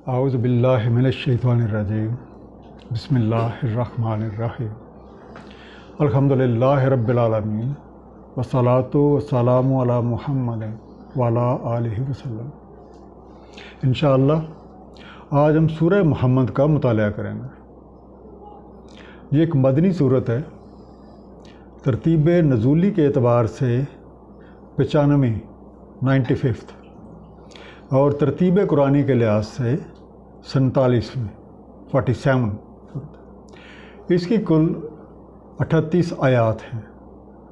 اعوذ باللہ من الشیطان الرجیم بسم اللہ الرحمن الرحیم الحمد للہ رب العالمین والصلاۃ والسلام علی محمد وعلی آلہ وسلم۔ انشاءاللہ آج ہم سورہ محمد کا مطالعہ کریں گے۔ یہ ایک مدنی سورت ہے، ترتیب نزولی کے اعتبار سے 95 95 اور ترتیب قرآنی کے لحاظ سے 47 اس کی کل 38 آیات ہیں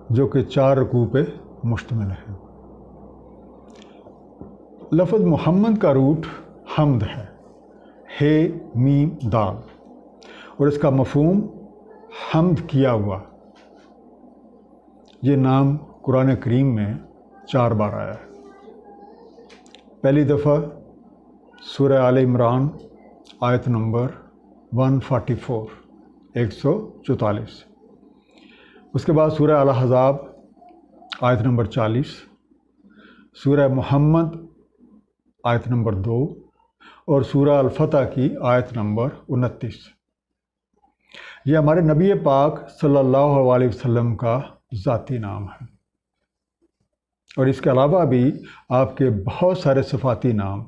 جو کہ 4 رکوع پہ مشتمل ہیں۔ لفظ محمد کا روٹ حمد ہے میم دال، اور اس کا مفہوم حمد کیا ہوا۔ یہ نام قرآن کریم میں 4 بار آیا ہے۔ پہلی دفعہ سورہ آل عمران آیت نمبر 144 144، اس کے بعد سورہ الاحزاب آیت نمبر 40، سورہ محمد آیت نمبر 2 اور سورہ الفتح کی آیت نمبر 29۔ یہ ہمارے نبی پاک صلی اللہ علیہ وسلم کا ذاتی نام ہے، اور اس کے علاوہ بھی آپ کے بہت سارے صفاتی نام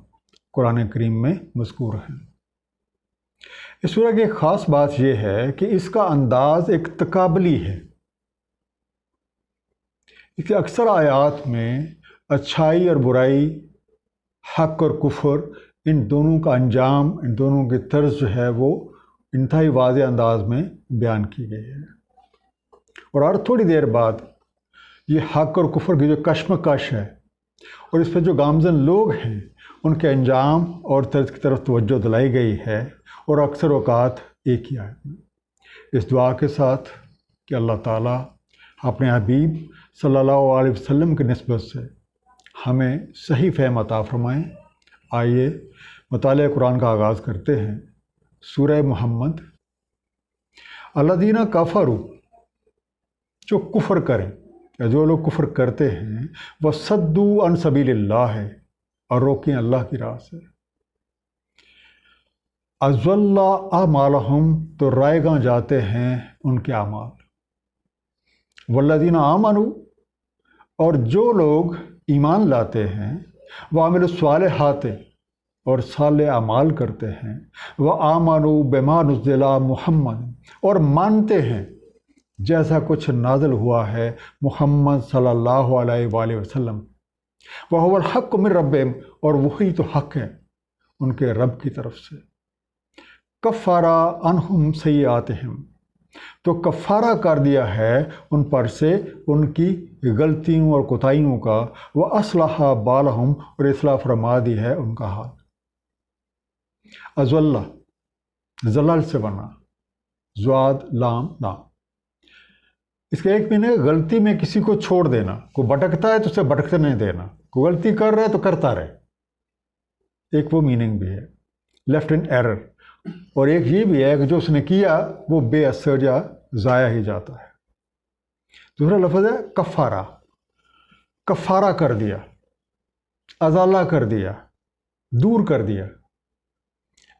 قرآن کریم میں مذکور ہیں۔ اس سورہ کی ایک خاص بات یہ ہے کہ اس کا انداز ایک تقابلی ہے۔ اس کے اکثر آیات میں اچھائی اور برائی، حق اور کفر، ان دونوں کا انجام، ان دونوں کی طرز جو ہے وہ انتہائی واضح انداز میں بیان کی گئی ہے، اور ہر تھوڑی دیر بعد یہ حق اور کفر کی جو کشمکش ہے اور اس پہ جو گامزن لوگ ہیں ان کے انجام اور طرز کی طرف توجہ دلائی گئی ہے، اور اکثر اوقات ایک ہی آیت میں۔ اس دعا کے ساتھ کہ اللہ تعالیٰ اپنے حبیب صلی اللہ علیہ وسلم کی نسبت سے ہمیں صحیح فہم عطا فرمائیں۔ آئیے مطالعہ قرآن کا آغاز کرتے ہیں۔ سورہ محمد۔ الذین کفروا، جو کفر کریں یا جو لوگ کفر کرتے ہیں، وصدوا عن سبیل اللہ ہے، اور روکیں اللہ کی راہ سے۔ اضل اعمالہم، تو رائے گاہ جاتے ہیں ان کے اعمال۔ والذین آمنوا، اور جو لوگ ایمان لاتے ہیں، وعملوا الصالحات، اور صالح اعمال کرتے ہیں، وآمنوا بما نزل محمد، اور مانتے ہیں جیسا کچھ نازل ہوا ہے محمد صلی اللہ علیہ وآلہ وسلم، وَهُوَ الْحَقُّ مِن رَبِّهِمْ، اور وہی تو حق ہے ان کے رب کی طرف سے۔ کفارہ عنہم سیئاتہم، تو کفارہ کر دیا ہے ان پر سے ان کی غلطیوں اور کوتاہیوں کا، وَأَصْلَحَ بَالَهُمْ، اور اصلاح فرما دی ہے ان کا حال۔ ازولہ زلال سے بنا، زواد لام نام۔ اس کا ایک معنی ہے غلطی میں کسی کو چھوڑ دینا، کوئی بھٹکتا ہے تو اسے بھٹکتے نہیں دینا، کوئی غلطی کر رہا ہے تو کرتا رہے، ایک وہ میننگ بھی ہے، لیفٹ ان ایرر۔ اور ایک یہ بھی ہے کہ جو اس نے کیا وہ بے اثر یا ضائع ہی جاتا ہے۔ دوسرا لفظ ہے کفارہ، کفارہ کر دیا، ازالہ کر دیا، دور کر دیا،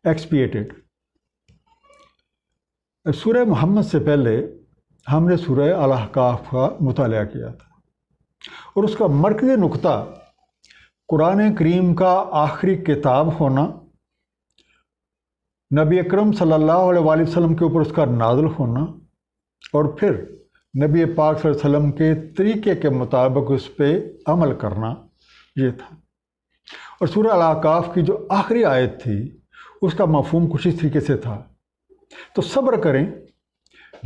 ایکسپیٹڈ۔ سورہ محمد سے پہلے ہم نے سورہ الاحقاف کا مطالعہ کیا تھا، اور اس کا مرکزی نقطہ قرآن کریم کا آخری کتاب ہونا، نبی اکرم صلی اللہ علیہ وآلہ وسلم کے اوپر اس کا نازل ہونا، اور پھر نبی پاک صلی اللہ علیہ وسلم کے طریقے کے مطابق اس پہ عمل کرنا، یہ تھا۔ اور سورہ الاحقاف کی جو آخری آیت تھی اس کا مفہوم کچھ اس طریقے سے تھا، تو صبر کریں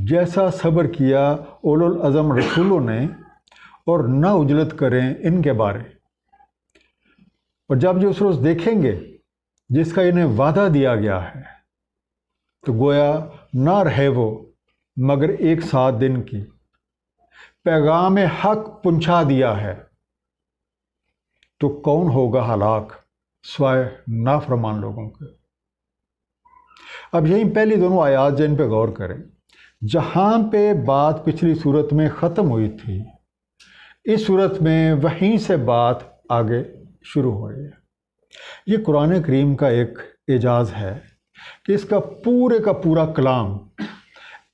جیسا صبر کیا اولو العزم رسولوں نے، اور نہ عجلت کریں ان کے بارے۔ اور جب جو اس روز دیکھیں گے جس کا انہیں وعدہ دیا گیا ہے، تو گویا نہ رہے وہ مگر 1 دن کی، پیغام حق پہنچا دیا ہے، تو کون ہوگا ہلاک سوائے نافرمان لوگوں کے۔ اب یہیں پہلی دونوں آیات جن پہ غور کریں، جہاں پہ بات پچھلی صورت میں ختم ہوئی تھی، اس صورت میں وہیں سے بات آگے شروع ہو رہی ہے۔ یہ قرآن کریم کا ایک اعجاز ہے کہ اس کا پورا کلام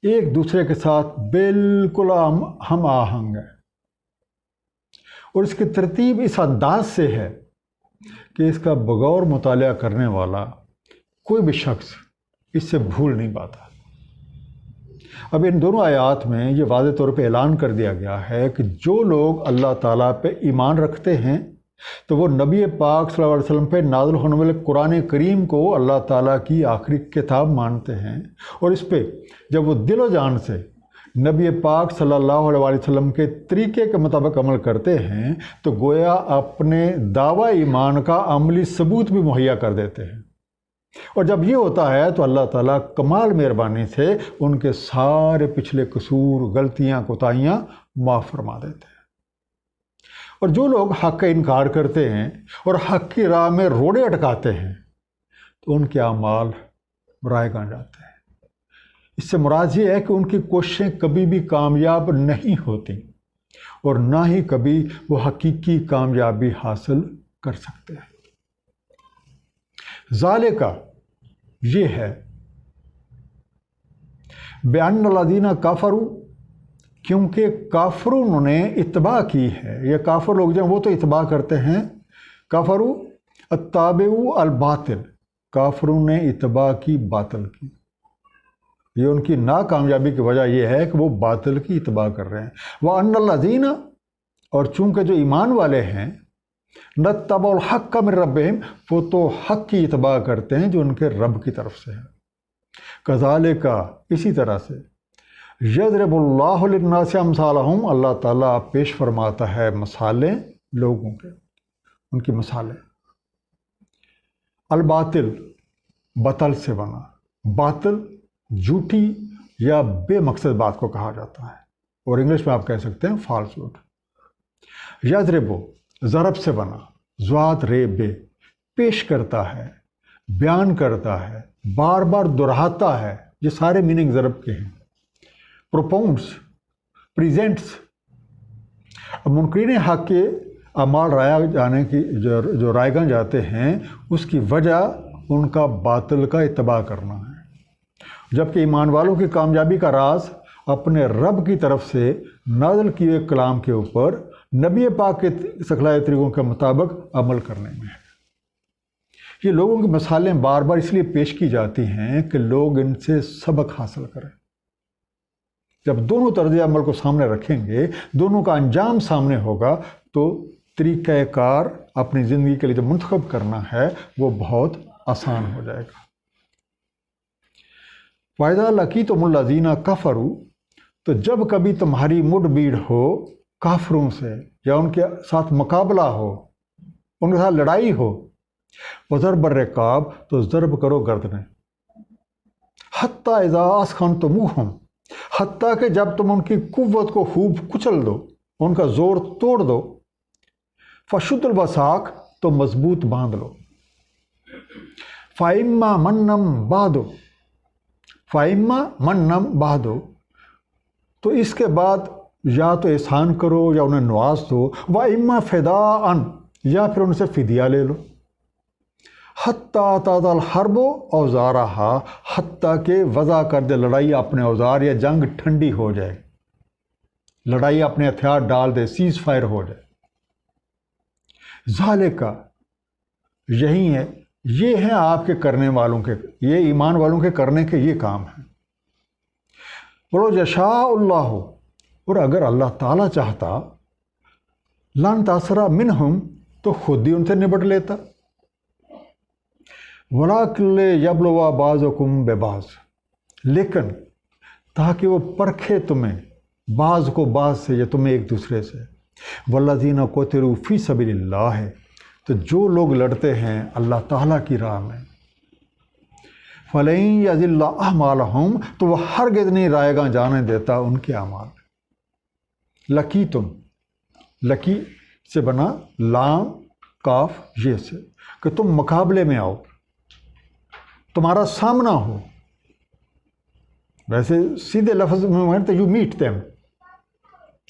ایک دوسرے کے ساتھ بالکل ہم آہنگ ہے، اور اس کی ترتیب اس انداز سے ہے کہ اس کا بغور مطالعہ کرنے والا کوئی بھی شخص اس سے بھول نہیں پاتا۔ اب ان دونوں آیات میں یہ واضح طور پہ اعلان کر دیا گیا ہے کہ جو لوگ اللہ تعالیٰ پہ ایمان رکھتے ہیں تو وہ نبی پاک صلی اللہ علیہ وسلم پہ نازل ہونے والے قرآن کریم کو اللہ تعالیٰ کی آخری کتاب مانتے ہیں، اور اس پہ جب وہ دل و جان سے نبی پاک صلی اللہ علیہ وسلم کے طریقے کے مطابق عمل کرتے ہیں تو گویا اپنے دعوی ایمان کا عملی ثبوت بھی مہیا کر دیتے ہیں، اور جب یہ ہوتا ہے تو اللہ تعالیٰ کمال مہربانی سے ان کے سارے پچھلے قصور، غلطیاں، کوتاہیاں معاف فرما دیتے ہیں۔ اور جو لوگ حق کا انکار کرتے ہیں اور حق کی راہ میں روڑے اٹکاتے ہیں تو ان کے اعمال رائے گاں جاتے ہیں۔ اس سے مراد یہ ہے کہ ان کی کوششیں کبھی بھی کامیاب نہیں ہوتی، اور نہ ہی کبھی وہ حقیقی کامیابی حاصل کر سکتے ہیں۔ ذالکہ یہ ہے بِأَنَّ الَّذِينَ كَفَرُوا، کیونکہ کافروں نے اتباع کی ہے، یا کافر لوگ جو ہیں وہ تو اتباع کرتے ہیں، کفروا اتبعوا الباطل، کافروں نے اتباع کی باطل کی، یہ ان کی ناکامیابی کی وجہ یہ ہے کہ وہ باطل کی اتباع کر رہے ہیں۔ وَأَنَّ الَّذِينَ، اور چونکہ جو ایمان والے ہیں، نَتَّبَعُوا الْحَقَّ مِن رَبِّهِمْ، وہ تو حق کی اتباع کرتے ہیں جو ان کے رب کی طرف سے ہے۔ كَذَلِكَ، اسی طرح سے، يَضْرِبُ اللَّهُ لِلنَّاسِ أَمْثَالَهُمْ، اللہ تعالیٰ پیش فرماتا ہے مثالیں لوگوں کے، ان کی مثالیں۔ الباطل، باطل سے بنا، باطل جھوٹی یا بے مقصد بات کو کہا جاتا ہے، اور انگلش میں آپ کہہ سکتے ہیں فالسوٹ۔ یضرب، ضرب سے بنا، ذات رے بے، پیش کرتا ہے، بیان کرتا ہے، بار بار دہراتا ہے، یہ سارے میننگ ضرب کے ہیں۔ پروپونس، پریزنٹس، منکرین حق کے اعمال رائے جانے کی جو رائے گاں جاتے ہیں اس کی وجہ ان کا باطل کا اتباع کرنا ہے، جبکہ ایمان والوں کی کامیابی کا راز اپنے رب کی طرف سے نازل کیے کلام کے اوپر نبی پاک کے سکھلائے طریقوں کے مطابق عمل کرنے میں ہے۔ یہ لوگوں کی مثالیں بار بار اس لیے پیش کی جاتی ہیں کہ لوگ ان سے سبق حاصل کریں۔ جب دونوں طرز عمل کو سامنے رکھیں گے، دونوں کا انجام سامنے ہوگا، تو طریقہ کار اپنی زندگی کے لیے جو منتخب کرنا ہے وہ بہت آسان ہو جائے گا۔ وَإِذَا لَقِيتُمُ الَّذِينَ كَفَرُوا، تو جب کبھی تمہاری مڈ بھیڑ ہو کافروں سے، یا ان کے ساتھ مقابلہ ہو، ان کے ساتھ لڑائی ہو، وَضَرْبَ الرِّقَابِ، تو ضرب کرو گردنیں، حَتَّى إِذَا أَثْخَنْتُمُوهُمْ، حتیٰ کہ جب تم ان کی قوت کو خوب کچل دو، ان کا زور توڑ دو، فَشُدُّ الْوَثَاقَ، تو مضبوط باندھ لو، فَإِمَّا مَنًّا بَعْدُ، فَإِمَّا مَنًّا بَعْدُ، تو اس کے بعد یا تو احسان کرو یا انہیں نواز دو، وَإِمَّا فِدَاءً، یا پھر ان سے فدیہ لے لو، حتیٰ تَضَعَ الْحَرْبُ أَوْزَارَهَا، حتیٰ کہ وضع کر دے لڑائی اپنے اوزار، یا جنگ ٹھنڈی ہو جائے، لڑائی اپنے ہتھیار ڈال دے، سیز فائر ہو جائے۔ ذالکہ، یہی ہے، یہ ہیں آپ کے کرنے والوں کے، یہ ایمان والوں کے کرنے کے یہ کام ہیں۔ وَلَوْ يَشَاءُ اللَّهُ، اور اگر اللہ تعالیٰ چاہتا، لَانْتَصَرَ مِنْهُمْ، تو خود ہی ان سے نبٹ لیتا، وَلَٰكِن لِيَبْلُوَ بَعْضَكُم بِبَعْضٍ، لیکن تاکہ وہ پرکھے تمہیں بعض کو بعض سے، یا تمہیں ایک دوسرے سے۔ وَالَّذِينَ قُتِلُوا فِي سَبِيلِ اللَّهِ، تو جو لوگ لڑتے ہیں اللہ تعالیٰ کی راہ میں، فَلَن يَضِلَّ أَعْمَالَهُمْ، تو وہ ہرگز نہیں رائے گاں جانے دیتا ان کے اعمال۔ لَقِیتُم، لکی سے بنا لام کاف یہ سے، کہ تم مقابلے میں آؤ، تمہارا سامنا ہو۔ ویسے سیدھے لفظ میں تو یو میٹ دیم،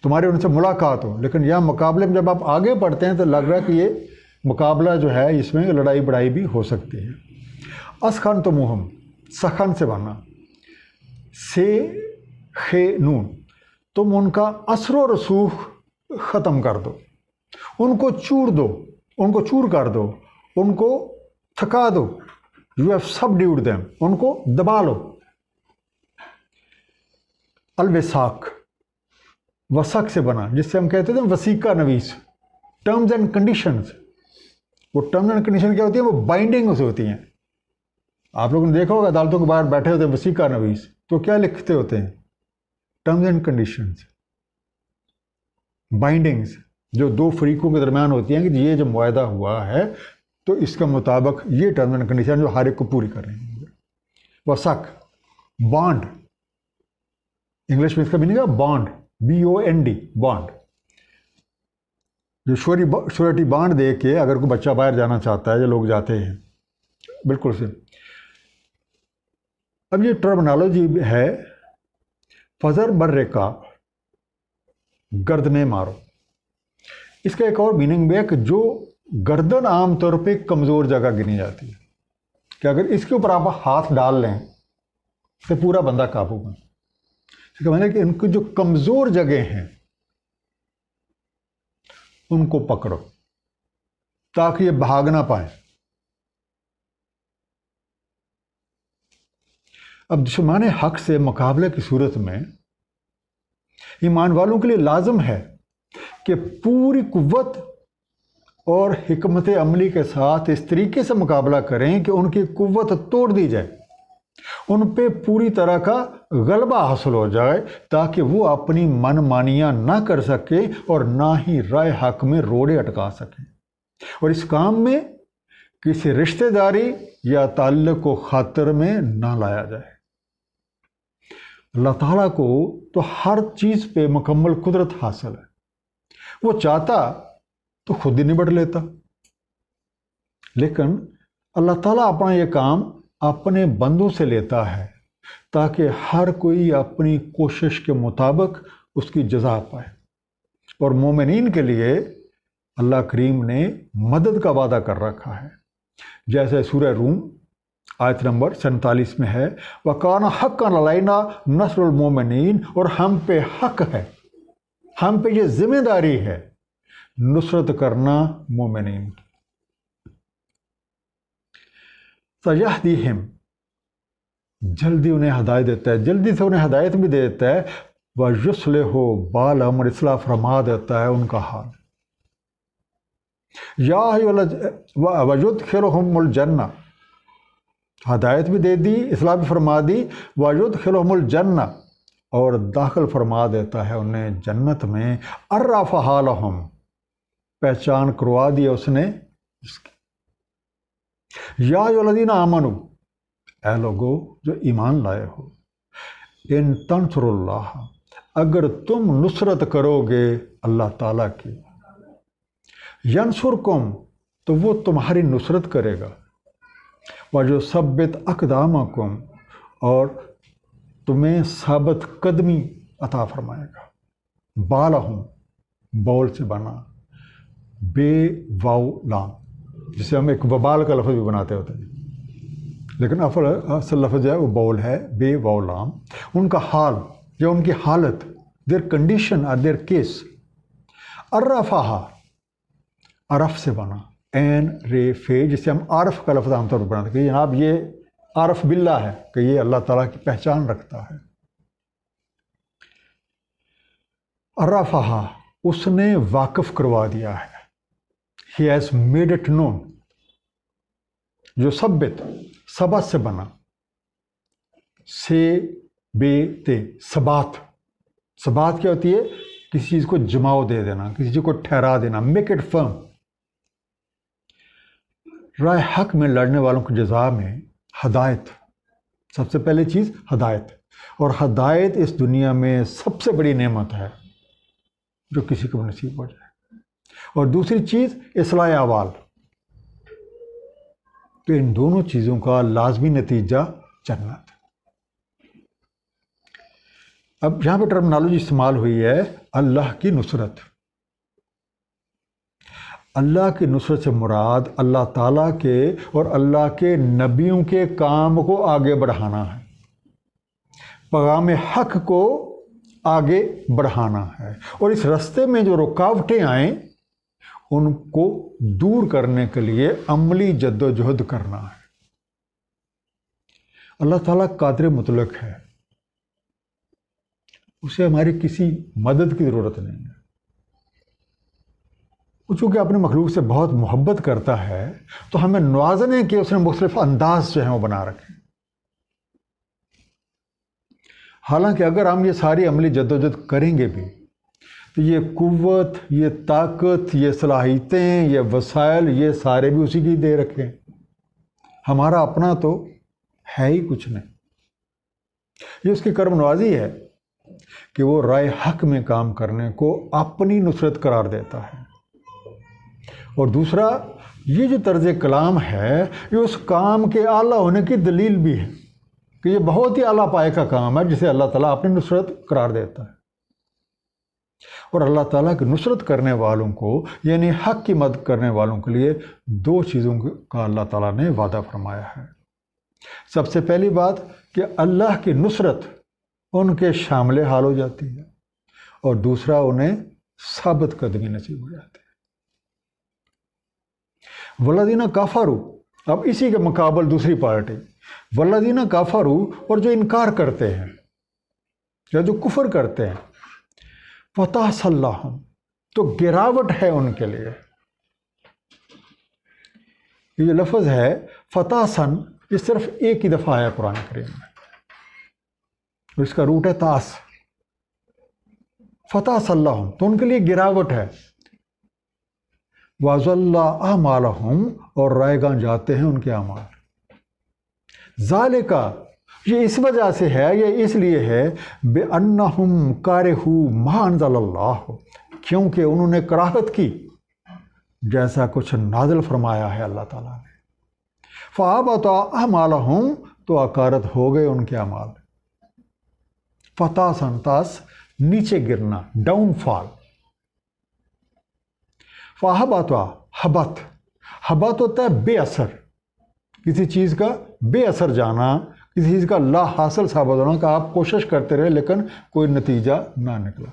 تمہارے ان سے ملاقات ہو، لیکن یہاں مقابلے میں جب آپ آگے بڑھتے ہیں تو لگ رہا ہے کہ یہ مقابلہ جو ہے اس میں لڑائی بڑائی بھی ہو سکتی ہے۔ اسخن تو مہم، سخن سے بنا، سے خے نون، تم ان کا اثر و رسوخ ختم کر دو، ان کو چور دو، ان کو چور کر دو، ان کو تھکا دو. یو ہیو سبڈیوڈ دیم، ان کو دبا لو. الوساق، وسق سے بنا، جس سے ہم کہتے تھے وسیقہ نویس، ٹرمز اینڈ کنڈیشنز. وہ ٹرمز اینڈ کنڈیشن کیا ہوتی ہیں؟ وہ بائنڈنگز ہوتی ہیں. آپ لوگوں نے دیکھا ہوگا عدالتوں کے باہر بیٹھے ہوتے ہیں وسیقہ نویس، تو کیا لکھتے ہوتے ہیں؟ ٹرمز اینڈ کنڈیشنز، بائنڈنگز، جو دو فریقوں کے درمیان ہوتی ہیں کہ یہ جو معاہدہ ہوا ہے تو اس کے مطابق یہ ٹرمز اینڈ کنڈیشن جو ہر ایک کو پوری کر رہے ہیں. وسق، بانڈ، انگلش میں اس کا میننگ ہے بانڈ، BOND، بانڈ. جو شورٹی بانڈ دے کے اگر کوئی بچہ باہر جانا چاہتا ہے یا لوگ جاتے ہیں، بالکل سے. اب یہ ٹرمنالوجی ہے فضر برے کا گردنے مارو. اس کا ایک اور میننگ بھی ہے کہ جو گردن عام طور پہ کمزور جگہ گنی جاتی ہے، کہ اگر اس کے اوپر آپ ہاتھ ڈال لیں تو پورا بندہ قابو میں. اس کا مطلب ہے کہ ان کی جو کمزور جگہ ہیں ان کو پکڑو تاکہ یہ بھاگ نہ پائیں. اب دشمن حق سے مقابلے کی صورت میں ایمان والوں کے لیے لازم ہے کہ پوری قوت اور حکمت عملی کے ساتھ اس طریقے سے مقابلہ کریں کہ ان کی قوت توڑ دی جائے، ان پہ پوری طرح کا غلبہ حاصل ہو جائے، تاکہ وہ اپنی من مانیاں نہ کر سکے اور نہ ہی رائے حق میں روڑے اٹکا سکیں، اور اس کام میں کسی رشتہ داری یا تعلق کو خاطر میں نہ لایا جائے. اللہ تعالیٰ کو تو ہر چیز پہ مکمل قدرت حاصل ہے. وہ چاہتا تو خود ہی نبٹ لیتا، لیکن اللہ تعالیٰ اپنا یہ کام اپنے بندوں سے لیتا ہے تاکہ ہر کوئی اپنی کوشش کے مطابق اس کی جزا پائے. اور مومنین کے لیے اللہ کریم نے مدد کا وعدہ کر رکھا ہے، جیسے سورہ روم آیت نمبر 47 میں ہے، وَقَانَ حَقًّا عَلَيْنَا نَصْرُ الْمُؤْمِنِينَ، اور ہم پہ حق ہے، ہم پہ یہ ذمہ داری ہے نصرت کرنا مومنین کی. سَيَهْدِيهِمْ، جلدی انہیں ہدایت دیتا ہے، جلدی سے انہیں ہدایت بھی دیتا ہے. وَيُصْلِحُ بَالَهُمْ، اصلاح فرما دیتا ہے ان کا حال. وَيُدْخِلُهُمُ الْجَنَّةَ، ہدایت بھی دے دی، اصلاح بھی فرما دی. وَيُدْخِلُهُمُ الْجَنَّةَ، اور داخل فرما دیتا ہے انہیں جنت میں. عَرَّفَهَا لَهُمْ، پہچان کروا دیا اس نے اس کی. یا ایھا الذین آمنوا، اے لوگو جو ایمان لائے ہو، ان تنصروا اللہ، اگر تم نصرت کرو گے اللہ تعالیٰ کی، ینصرکم، تو وہ تمہاری نصرت کرے گا. وَیُثَبِّتْ أَقْدَامَکُم، اور تمہیں ثابت قدمی عطا فرمائے گا. بالہم، بول سے بنا، بے واو لام، جسے ہم ایک وبال کا لفظ بھی بناتے ہوتے ہیں، لیکن اصل لفظ ہے وہ بول ہے، بے واو لام. ان کا حال یا ان کی حالت، their condition or their case. عرفہا، عرف سے بنا، این رے فے، جسے ہم عارف کا لفظ عام طور پر بناتے ہیں کہ جناب یہ عارف باللہ ہے، کہ یہ اللہ تعالیٰ کی پہچان رکھتا ہے. عرفہا، اس نے واقف کروا دیا ہے. He has made it known. جو ثبت، ثبت سے بنا، سے بے تے، ثبات. ثبات کیا ہوتی ہے؟ کسی چیز کو جماؤ دے دینا، کسی چیز کو ٹھہرا دینا، میک اٹ فرم. رائے حق میں لڑنے والوں کی جزا میں ہدایت، سب سے پہلے چیز ہدایت. اور ہدایت اس دنیا میں سب سے بڑی نعمت ہے جو کسی کو نصیب ہو جائے. اور دوسری چیز اصلاح احوال. تو ان دونوں چیزوں کا لازمی نتیجہ جنت. اب یہاں پہ ٹرمنالوجی استعمال ہوئی ہے اللہ کی نصرت. اللہ کی نصرت سے مراد اللہ تعالیٰ کے اور اللہ کے نبیوں کے کام کو آگے بڑھانا ہے، پیغام حق کو آگے بڑھانا ہے، اور اس راستے میں جو رکاوٹیں آئیں ان کو دور کرنے کے لیے عملی جد و جہد کرنا ہے۔ اللہ تعالیٰ قادر مطلق ہے، اسے ہماری کسی مدد کی ضرورت نہیں ہے۔ وہ چونکہ اپنے مخلوق سے بہت محبت کرتا ہے تو ہمیں نوازنے کے اس نے مختلف انداز جو ہیں وہ بنا رکھے۔ حالانکہ اگر ہم یہ ساری عملی جدوجہد کریں گے بھی تو یہ قوت، یہ طاقت، یہ صلاحیتیں، یہ وسائل، یہ سارے بھی اسی کی دے رکھے ہیں۔ ہمارا اپنا تو ہے ہی کچھ نہیں۔ یہ اس کی کرم نوازی ہے کہ وہ رائے حق میں کام کرنے کو اپنی نصرت قرار دیتا ہے، اور دوسرا یہ جو طرز کلام ہے یہ اس کام کے اعلیٰ ہونے کی دلیل بھی ہے کہ یہ بہت ہی اعلیٰ پائے کا کام ہے جسے اللہ تعالیٰ اپنی نصرت قرار دیتا ہے۔ اور اللہ تعالیٰ کی نصرت کرنے والوں کو یعنی حق کی مدد کرنے والوں کے لیے دو چیزوں کا اللہ تعالیٰ نے وعدہ فرمایا ہے۔ سب سے پہلی بات کہ اللہ کی نصرت ان کے شامل حال ہو جاتی ہے، اور دوسرا انہیں ثابت قدمی نصیب ہو جاتی ہے۔ والذین کفروا، اب اسی کے مقابل دوسری پارٹی والذین کفروا، اور جو انکار کرتے ہیں یا جو کفر کرتے ہیں، فتحس لہم، تو گراوٹ ہے ان کے لیے۔ یہ جو لفظ ہے فتحسن، یہ صرف ایک ہی دفعہ آیا قرآن کریم میں، اور اس کا روٹ ہے تاس، فتحس لہم، تو ان کے لیے گراوٹ ہے۔ وَأَضَلَّ أَعْمَالَهُمْ، اور رائے گاہ جاتے ہیں ان کے اعمال۔ ذالکا، یہ اس وجہ سے ہے، یہ اس لیے ہے بِأَنَّهُمْ كَرِهُوا مَا أَنزَلَ اللَّهُ، کیونکہ انہوں نے کراہت کی جیسا کچھ نازل فرمایا ہے اللہ تعالیٰ نے۔ فَأَحْبَطَ أَعْمَالَهُمْ، تو اکارت ہو گئے ان کے اعمال۔ فتحسن، تاس نیچے گرنا، ڈاؤن فال۔ فَأَحْبَطَ، حبط ہوتا ہے بے اثر، کسی چیز کا بے اثر جانا، کسی چیز کا لا حاصل ثابت ہونا، کہ آپ کوشش کرتے رہے لیکن کوئی نتیجہ نہ نکلا،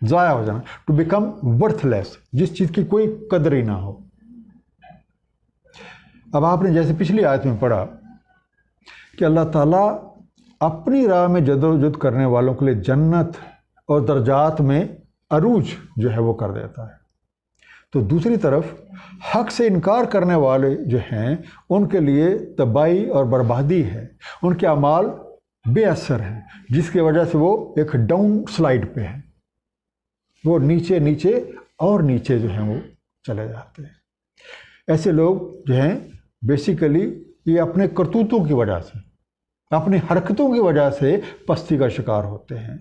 ضائع ہو جانا، ٹو بیکم ورتھ لیس، جس چیز کی کوئی قدر ہی نہ ہو۔ اب آپ نے جیسے پچھلی آیت میں پڑھا کہ اللہ تعالیٰ اپنی راہ میں جدوجہد کرنے والوں کے لیے جنت اور درجات میں عروج جو ہے وہ کر دیتا ہے، تو دوسری طرف حق سے انکار کرنے والے جو ہیں ان کے لیے تباہی اور بربادی ہے، ان کے اعمال بے اثر ہیں، جس کی وجہ سے وہ ایک ڈاؤن سلائیڈ پہ ہیں، وہ نیچے نیچے اور نیچے جو ہیں وہ چلے جاتے ہیں۔ ایسے لوگ جو ہیں بیسیکلی یہ اپنے کرتوتوں کی وجہ سے، اپنی حرکتوں کی وجہ سے پستی کا شکار ہوتے ہیں،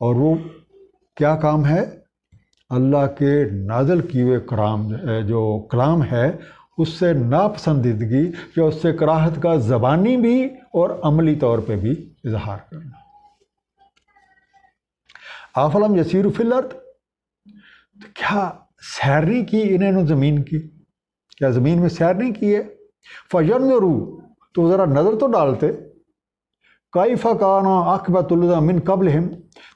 اور وہ کیا کام ہے؟ اللہ کے نازل کیے ہوئے جو کلام ہے اس سے ناپسندیدگی یا اس سے کراہت کا زبانی بھی اور عملی طور پہ بھی اظہار کرنا۔ افلم یسیروا فی الارض، تو کیا سیر نہیں کی انہیں نے زمین کی، کیا زمین میں سیر نہیں کی ہے؟ فینظروا، تو ذرا نظر تو ڈالتے، کیف کان عاقبۃ الذین من قبلہم،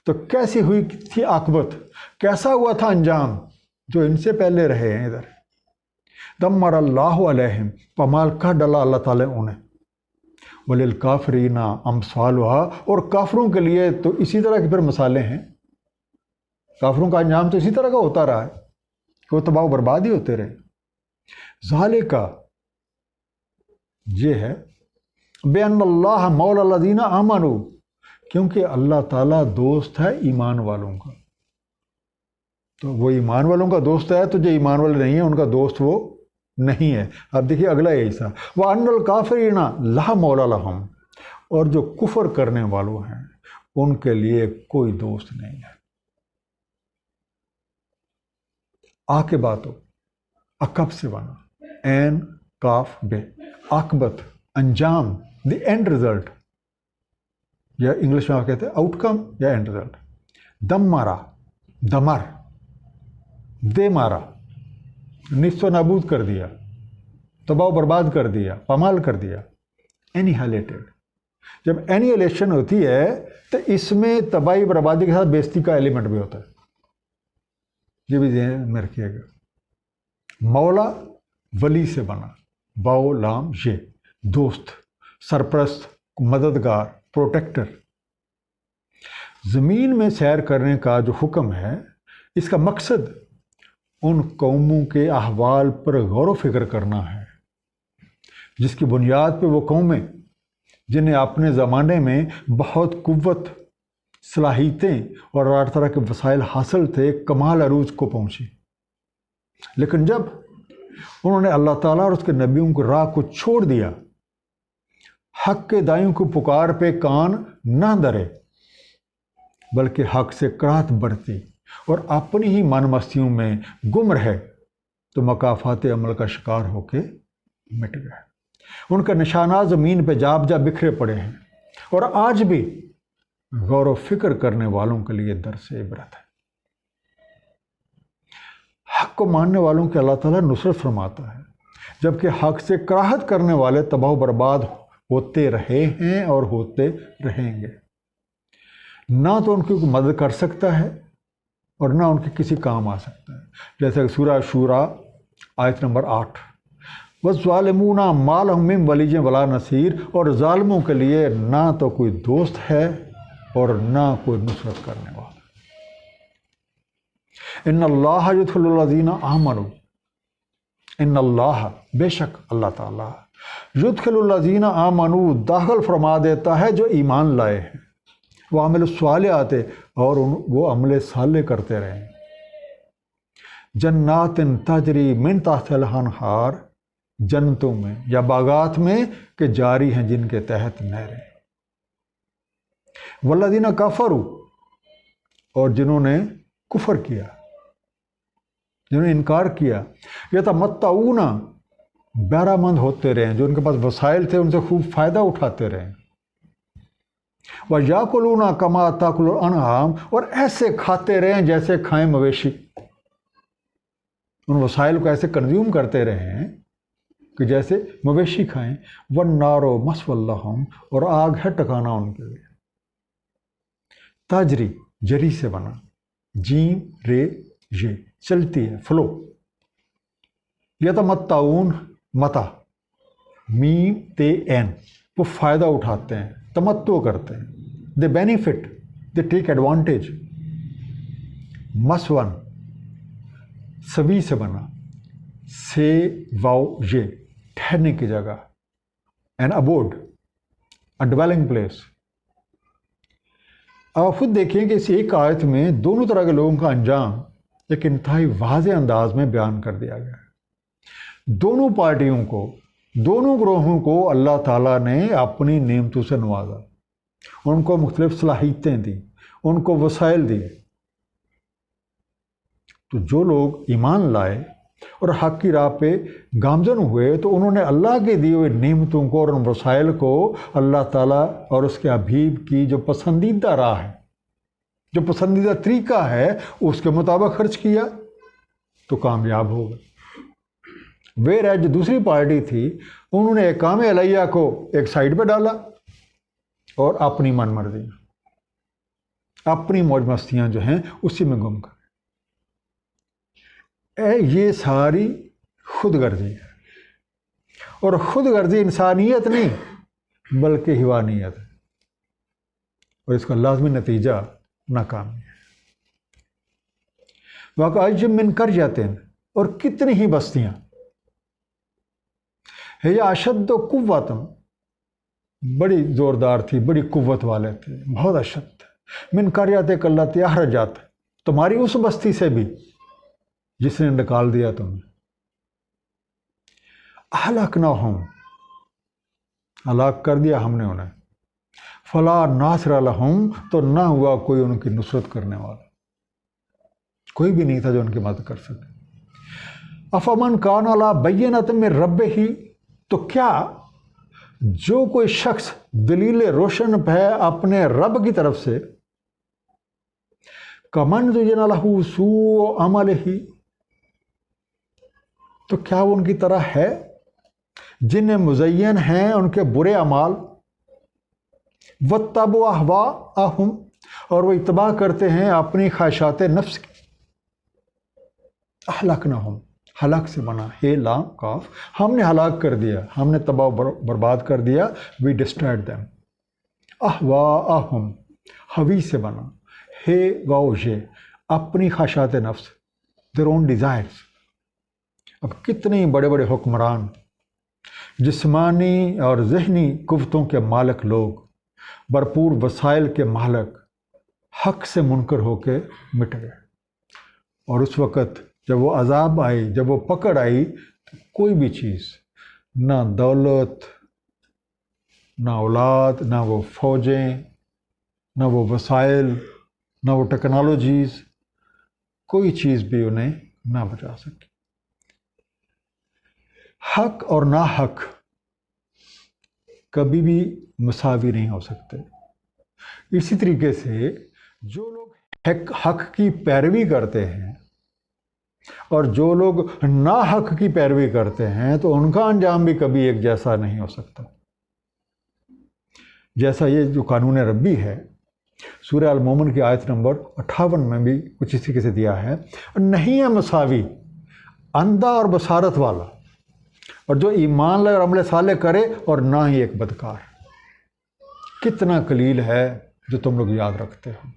تو کیسی ہوئی تھی عاقبت، کیسا ہوا تھا انجام جو ان سے پہلے رہے ہیں ادھر۔ دمر اللہ علیہم، پمال کا ڈالا اللہ تعالیٰ انہیں، وللکافرین امثالھا، اور کافروں کے لیے تو اسی طرح کے پھر مثالیں ہیں، کافروں کا انجام تو اسی طرح کا ہوتا رہا ہے کہ وہ تباہ و برباد ہی ہوتے رہے۔ ذالکا، یہ ہے بِأَنَّ اللَّهَ مَوْلَى الَّذِينَ آمَنُوا، کیونکہ اللہ تعالیٰ دوست ہے ایمان والوں کا، تو وہ ایمان والوں کا دوست ہے، تو جو ایمان والے نہیں ہیں ان کا دوست وہ نہیں ہے۔ اب دیکھیے اگلا یہی سا، وَأَنَّ الْكَافِرِينَ لَا مَوْلَى لَهُمْ، اور جو کفر کرنے والوں ہیں ان کے لیے کوئی دوست نہیں ہے۔ عاقبات، عقب سے بنا، عین کاف بے، عاقبت انجام، دی اینڈ رزلٹ، یا انگلش میں آپ کہتے ہیں آؤٹ کم یا اینڈ رزلٹ۔ دم مارا، دمر، دے مارا، نیست و نابود کر دیا، تباہ و برباد کر دیا، پامال کر دیا۔ انیہیلیٹڈ، جب انیہیلیشن ہوتی ہے تو اس میں تباہی بربادی کے ساتھ بیزتی کا ایلیمنٹ بھی ہوتا ہے، یہ بھی ذہن میں رکھیے گا۔ مولا ولی سے بنا، باؤ لام یہ، دوست، سرپرست، مددگار، پروٹیکٹر۔ زمین میں سیر کرنے کا جو حکم ہے، اس کا مقصد ان قوموں کے احوال پر غور و فکر کرنا ہے جس کی بنیاد پہ وہ قومیں جنہیں اپنے زمانے میں بہت قوت، صلاحیتیں اور ہر طرح کے وسائل حاصل تھے، کمال عروج کو پہنچی، لیکن جب انہوں نے اللہ تعالیٰ اور اس کے نبیوں کی راہ کو چھوڑ دیا، حق کے دائیوں کو پکار پہ کان نہ دھرے، بلکہ حق سے کراہت برتی اور اپنی ہی من مستیوں میں گم رہے، تو مکافات عمل کا شکار ہو کے مٹ گئے۔ ان کا نشانات زمین پہ جا بجا بکھرے پڑے ہیں، اور آج بھی غور و فکر کرنے والوں کے لیے درس عبرت ہے۔ حق کو ماننے والوں کے اللہ تعالیٰ نصرت فرماتا ہے، جبکہ حق سے کراہت کرنے والے تباہ و برباد ہوتے رہے ہیں اور ہوتے رہیں گے۔ نہ تو ان کی کوئی مدد کر سکتا ہے اور نہ ان کے کسی کام آ سکتا ہے، جیسے کہ سورہ شورا آیت نمبر 8، وَالظَّالِمُونَ مَا لَهُم مِّن وَلِيٍّ وَلَا نَصِيرٍ، اور ظالموں کے لیے نہ تو کوئی دوست ہے اور نہ کوئی نصرت کرنے والا۔ ان اللہ یدخل الذین آمنوا، ان اللہ، بے شک اللہ تعالیٰ، یدخل الذین آمنوا، داخل فرما دیتا ہے جو ایمان لائے ہیں، وہ عمل الصالحات، اور وہ عمل صالح کرتے رہیں، جنات تجری من تحتها الانہار، جنتوں میں یا باغات میں کہ جاری ہیں جن کے تحت نہریں، والذین کفروا، اور جنہوں نے کفر کیا، جنہوں نے انکار کیا، یتمتعون، بہرہ مند ہوتے رہیں، جو ان کے پاس وسائل تھے ان سے خوب فائدہ اٹھاتے رہیں، وَيَأْكُلُونَ كَمَا تَأْكُلُ الْأَنْعَامُ، اور ایسے کھاتے رہیں جیسے کھائیں مویشی، ان وسائل کو ایسے کنزیوم کرتے رہیں کہ جیسے مویشی کھائیں، وَالنَّارُ مَثْوًى لَهُمْ، اور آگ ہے ٹھکانہ ان کے لیے۔ تاجری، جری سے بنا، جیم رے یہ، چلتی ہے، فلو۔ یتمتعون، متا، میم تے این، وہ فائدہ اٹھاتے ہیں، تمتع کرتے ہیں، دے بینیفٹ، دے ٹیک ایڈوانٹیج۔ مسون، سوی سے بنا، سے واؤ یہ، ٹھہرنے کی جگہ، این ابوڈ، اے ڈویلنگ پلیس۔ آپ خود دیکھیں کہ اس ایک آیت میں دونوں طرح کے لوگوں کا انجام ایک انتہائی واضح انداز میں بیان کر دیا گیا ہے۔ دونوں پارٹیوں کو، دونوں گروہوں کو اللہ تعالیٰ نے اپنی نعمتوں سے نوازا، ان کو مختلف صلاحیتیں دیں، ان کو وسائل دیے۔ تو جو لوگ ایمان لائے اور حق کی راہ پہ گامزن ہوئے، تو انہوں نے اللہ کے دیے ہوئے نعمتوں کو اور ان وسائل کو اللہ تعالیٰ اور اس کے حبیب کی جو پسندیدہ راہ ہے، جو پسندیدہ طریقہ ہے، اس کے مطابق خرچ کیا تو کامیاب ہوگا۔ ویر جو دوسری پارٹی تھی، انہوں نے احکام الہیہ کو ایک سائڈ پہ ڈالا اور اپنی من مرضی، اپنی موج مستیاں جو ہیں اسی میں گم کر۔ یہ ساری خود غرضی ہے، اور خود غرضی انسانیت نہیں بلکہ حیوانیت ہے، اور اس کا لازمی نتیجہ ناکامی ہے۔ وَكَأَيٍّ مِّن قَرْيَةٍ، اور کتنی ہی بستیاں، ہِیَ أَشَدُّ قُوَّةً، بڑی زوردار تھی، بڑی قوت والے تھے، بہت اشد تھے، مِّن قَرْيَتِكَ الَّتِي أَخْرَجَتْكَ، تمہاری اس بستی سے بھی جس نے نکال دیا تمہیں، أَهْلَكْنَاهُمْ، ہلاک کر دیا ہم نے انہیں، فَلَا نَاصِرَ لَهُمْ، تو نہ ہوا کوئی ان کی نصرت کرنے والا، کوئی بھی نہیں تھا جو ان کی مدد کر سکے۔ أَفَمَنْ كَانَ عَلَىٰ بَيِّنَةٍ مِّن رَبِّهِ، تو کیا جو کوئی شخص دلیل روشن ہے اپنے رب کی طرف سے، كَمَنْ زُيِّنَ لَهُ سُوءُ عَمَلِهِ، تو کیا وہ ان کی طرح ہے جنہیں مزین ہیں ان کے برے اعمال، واتبعوا اہواءہم، اور وہ اتباع کرتے ہیں اپنی خواہشات نفس کی، اہلکنہم، ہلاک سے بنا ہے لام کاف، ہم نے ہلاک کر دیا، ہم نے تباہ و برباد کر دیا، وی ڈسٹرائڈ دیم، اہواءہم، ہوی سے بنا ہے واو یہ، اپنی خواہشات نفس، their own desires۔ اب کتنے بڑے بڑے حکمران، جسمانی اور ذہنی قوتوں کے مالک لوگ، بھرپور وسائل کے مالک، حق سے منکر ہو کے مٹ گئے، اور اس وقت جب وہ عذاب آئی، جب وہ پکڑ آئی، تو کوئی بھی چیز، نہ دولت، نہ اولاد، نہ وہ فوجیں، نہ وہ وسائل، نہ وہ ٹیکنالوجیز، کوئی چیز بھی انہیں نہ بچا سکی۔ حق اور ناحق کبھی بھی مساوی نہیں ہو سکتے۔ اسی طریقے سے جو لوگ حق کی پیروی کرتے ہیں اور جو لوگ ناحق کی پیروی کرتے ہیں، تو ان کا انجام بھی کبھی ایک جیسا نہیں ہو سکتا۔ جیسا یہ جو قانون ربی ہے، سورہ المومن کی آیت نمبر 58 میں بھی کچھ اسی کے سے دیا ہے، نہیں ہے مساوی اندھا اور بصارت والا، اور جو ایمان لائے اور عمل صالح کرے، اور نہ ہی ایک بدکار۔ کتنا قلیل ہے جو تم لوگ یاد رکھتے ہو۔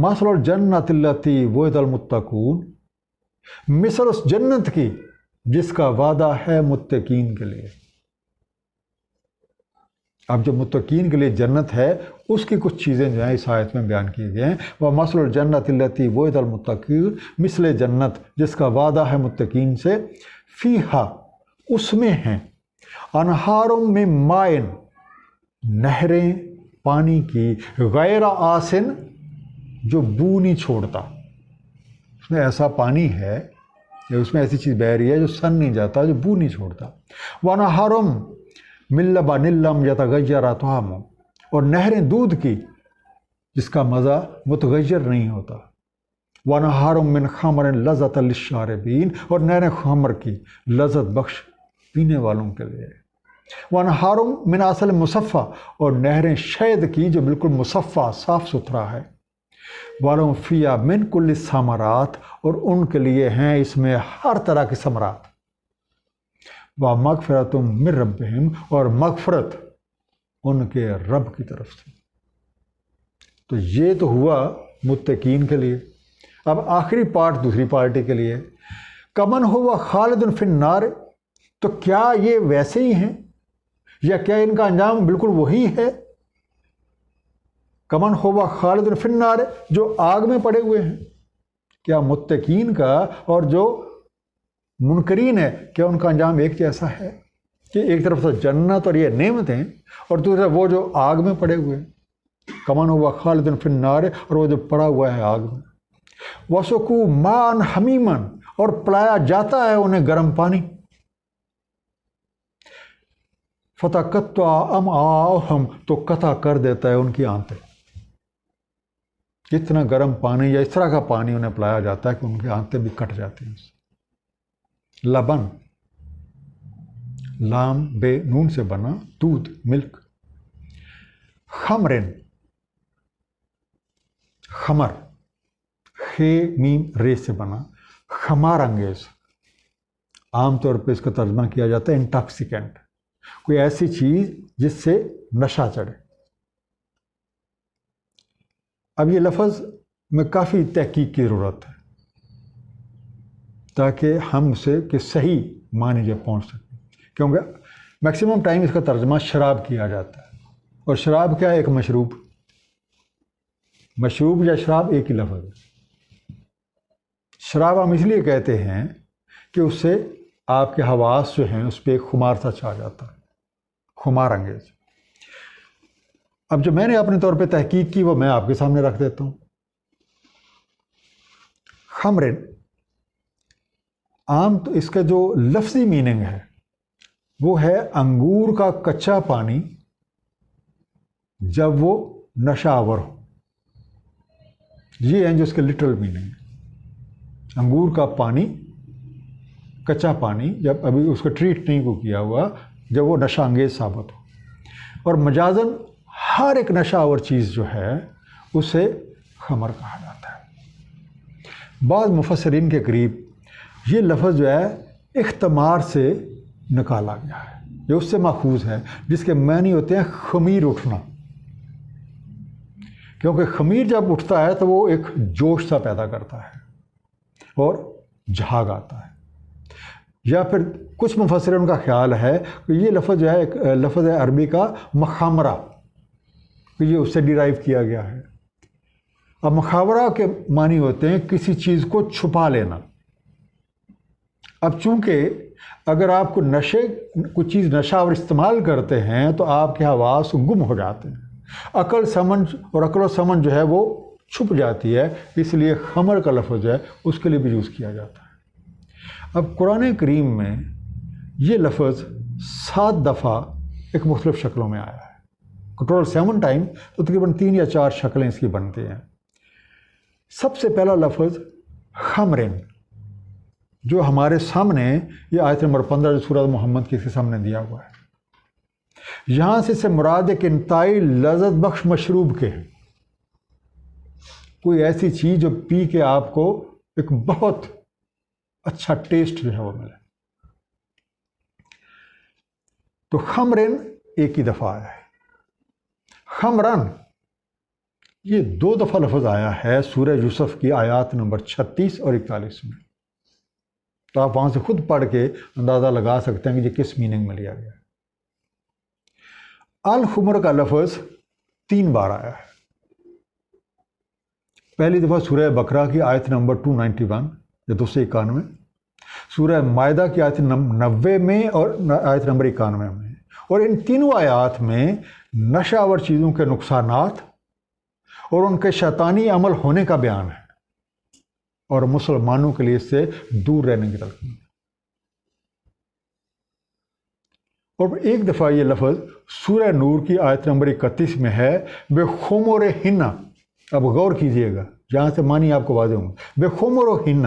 مثل الجنت التی وعد المتقون، مثل اس جنت کی جس کا وعدہ ہے متقین کے لیے۔ اب جو متقین کے لیے جنت ہے، اس کی کچھ چیزیں جو ہیں اس آیت میں بیان کی گئی ہیں۔ وَمَثْلُ الْجَنَّةِ الَّتِي وُعِدَ الْمُتَّقُونَ، مثل جنت جس کا وعدہ ہے متقین سے، فیہا، اس میں ہیں، انہار من ماء، نہریں پانی کی، غیر آسن، جو بو نہیں چھوڑتا۔ اس میں ایسا پانی ہے، یا اس میں ایسی چیز بہہ رہی ہے جو سن نہیں جاتا، جو بو نہیں چھوڑتا۔ وَنَہَارٌ مِّن لَبَنٍ لَّمْ يَتَغَيَّرْ طَعْمُهُ، اور نہریں دودھ کی جس کا مزہ متغیر نہیں ہوتا۔ وَنَہَارٌ مِّن خَمْرٍ لَذَّةً لِّلشَّارِبِينَ، اور نہریں خمر کی لذت بخش پینے والوں کے لیے۔ وَنَہَارٌ مِّن عَسَلٍ مُّصَفًّى، اور نہریں شہد کی جو بالکل مصفہ صاف ستھرا ہے۔ وَلَهُمْ فِيهَا مِن كُلِّ الثَّمَرَاتِ، اور ان کے لیے ہیں اس میں ہر طرح کے ثمرات۔ وَمَغْفِرَةٌ مِّن رَّبِّهِمْ، اور مغفرت ان کے رب کی طرف سے۔ تو یہ تو ہوا متقین کے لیے۔ اب آخری پارٹ دوسری پارٹی کے لیے، کمن ہوا خالد فی النار، تو کیا یہ ویسے ہی ہیں، یا کیا ان کا انجام بالکل وہی ہے؟ کمن ہوا خالد فی النار، جو آگ میں پڑے ہوئے ہیں۔ کیا متقین کا اور جو منکرین ہے، کیا ان کا انجام ایک جیسا ہے؟ کہ ایک طرف سے جنت اور یہ نعمتیں، اور دوسرا وہ جو آگ میں پڑے ہوئے ہیں۔ کمن ہوا خالد فی النار، اور وہ جو پڑا ہوا ہے آگ میں۔ وَسُقُوا مَاءً حَمِیمًا، اور پلایا جاتا ہے انہیں گرم پانی۔ فَتَقَطَّعَ أَمْعَاؤُهُمْ، تو قطع کر دیتا ہے ان کی آنتیں۔ اتنا گرم پانی یا اس طرح کا پانی انہیں پلایا جاتا ہے کہ ان کی آنتیں بھی کٹ جاتی ہیں۔ لبن، لام بے نون سے بنا، دودھ، ملک۔ خمرن، خمر، خے میم رے سے بنا، خمار انگیز۔ عام طور پہ اس کا ترجمہ کیا جاتا ہے انٹاکسیکینٹ، کوئی ایسی چیز جس سے نشہ چڑھے۔ اب یہ لفظ میں کافی تحقیق کی ضرورت ہے تاکہ ہم اسے کہ صحیح معنی جب پہنچ سکیں، کیونکہ میکسیمم ٹائم اس کا ترجمہ شراب کیا جاتا ہے، اور شراب کیا ہے؟ ایک مشروب۔ مشروب یا شراب ایک ہی لفظ ہے۔ شراب ہم اس لیے کہتے ہیں کہ اس سے آپ کے حواس جو ہیں اس پہ ایک خمار سا چھا جاتا ہے، خمار انگیز۔ اب جو میں نے اپنے طور پہ تحقیق کی وہ میں آپ کے سامنے رکھ دیتا ہوں۔ خمرن، عام تو اس کا جو لفظی میننگ ہے وہ ہے انگور کا کچا پانی جب وہ نشہ آور ہو۔ یہ ہیں جو اس کے لٹرل میننگ ہے۔ انگور کا پانی، کچا پانی، جب ابھی اس کو ٹریٹ نہیں کو کیا ہوا، جب وہ نشہ انگیز ثابت ہو. اور مجازن ہر ایک نشہ آور چیز جو ہے اسے خمر کہا جاتا ہے. بعض مفسرین کے قریب یہ لفظ جو ہے اختمار سے نکالا گیا ہے، یہ اس سے ماخوذ ہے جس کے معنی ہوتے ہیں خمیر اٹھنا، کیونکہ خمیر جب اٹھتا ہے تو وہ ایک جوش سا پیدا کرتا ہے اور جھاگ آتا ہے. یا پھر کچھ مفسرین کا خیال ہے کہ یہ لفظ جو ہے ایک لفظ ہے عربی کا مخامرہ، کہ یہ اس سے ڈیرائیو کیا گیا ہے. اب مخاورہ کے معنی ہوتے ہیں کسی چیز کو چھپا لینا. اب چونکہ اگر آپ کوئی چیز نشہ اور استعمال کرتے ہیں تو آپ کے حواس گم ہو جاتے ہیں، عقل و سمجھ جو ہے وہ چھپ جاتی ہے، اس لیے خمر کا لفظ جو ہے اس کے لیے بھی یوز کیا جاتا ہے. اب قرآن کریم میں یہ لفظ 7 دفعہ ایک مختلف شکلوں میں آیا ہے. ٹوٹل 7 ٹائم، تو تقریباً 3 یا 4 شکلیں اس کی بنتی ہیں. سب سے پہلا لفظ خمرن، جو ہمارے سامنے یہ آیت نمبر 15 جو سورہ محمد کے سامنے دیا ہوا ہے. یہاں سے مراد ایک انتہائی لذت بخش مشروب کے ہیں، کوئی ایسی چیز جو پی کے آپ کو ایک بہت اچھا ٹیسٹ جو ہے وہ ملے. تو خمرن ایک ہی دفعہ آیا ہے. خمرن یہ 2 دفعہ لفظ آیا ہے سورہ یوسف کی آیات نمبر 36 اور 41 میں. تو آپ وہاں سے خود پڑھ کے اندازہ لگا سکتے ہیں کہ یہ کس میننگ میں لیا گیا ہے. الخمر کا لفظ 3 بار آیا ہے. پہلی دفعہ سورہ بقرہ کی آیت نمبر 291 یا 291، سورہ مائدہ کی آیت 90 میں اور آیت نمبر 91 میں. اور ان تینوں آیات میں نشہ آور چیزوں کے نقصانات اور ان کے شیطانی عمل ہونے کا بیان ہے، اور مسلمانوں کے لیے اس سے دور رہنے کی تلقین ہے. اور ایک دفعہ یہ لفظ سورہ نور کی آیت نمبر 31 میں ہے، بے خمر ہن. اب غور کیجئے گا، جہاں سے معنی آپ کو واضح ہوں گے. بے خمر و ہن،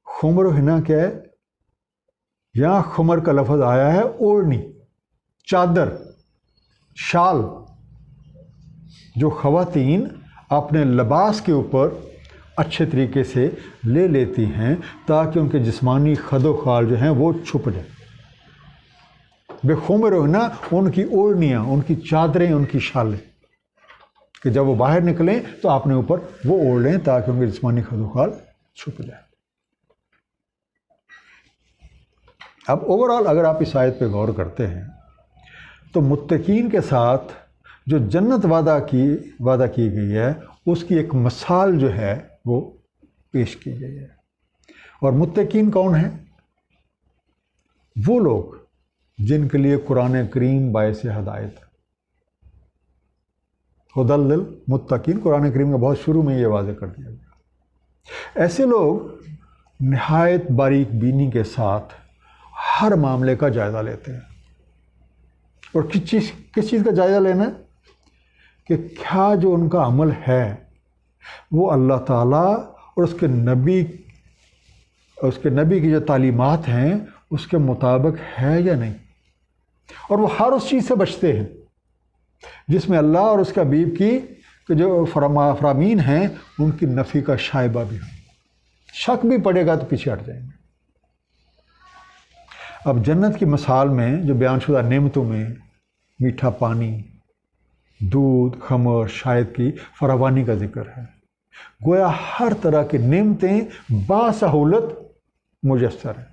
خمر و ہن کیا ہے؟ یہاں خمر کا لفظ آیا ہے اوڑھنی، چادر، شال، جو خواتین اپنے لباس کے اوپر اچھے طریقے سے لے لیتی ہیں تاکہ ان کے جسمانی خد و خال جو ہیں وہ چھپ جائیں. بے خمر و ہن، ان کی اوڑھنیاں، ان کی چادریں، ان کی شالیں، کہ جب وہ باہر نکلیں تو آپ نے اوپر وہ اوڑھ لیں تاکہ ان کے جسمانی خد و خال چھپ جائیں. اب اوورآل اگر آپ اس آیت پہ غور کرتے ہیں تو متقین کے ساتھ جو جنت وعدہ کی گئی ہے اس کی ایک مثال جو ہے وہ پیش کی گئی ہے. اور متقین کون ہیں؟ وہ لوگ جن کے لیے قرآن کریم باعث ہدایت ہے. ہدی للمتقین قرآن کریم کا بہت شروع میں یہ واضح کر دیا گیا. ایسے لوگ نہایت باریک بینی کے ساتھ ہر معاملے کا جائزہ لیتے ہیں. اور کس چیز کا جائزہ لینا ہے؟ کہ کیا جو ان کا عمل ہے وہ اللہ تعالیٰ اور اس کے نبی کی جو تعلیمات ہیں اس کے مطابق ہے یا نہیں. اور وہ ہر اس چیز سے بچتے ہیں جس میں اللہ اور اس کے حبیب کی جو فرامین ہیں ان کی نفی کا شائبہ بھی ہو. شک بھی پڑے گا تو پیچھے ہٹ جائیں گے. اب جنت کی مثال میں جو بیان شدہ نعمتوں میں میٹھا پانی، دودھ، خمر، شہد کی فراوانی کا ذکر ہے. گویا ہر طرح کی نعمتیں باسہولت میسر ہیں.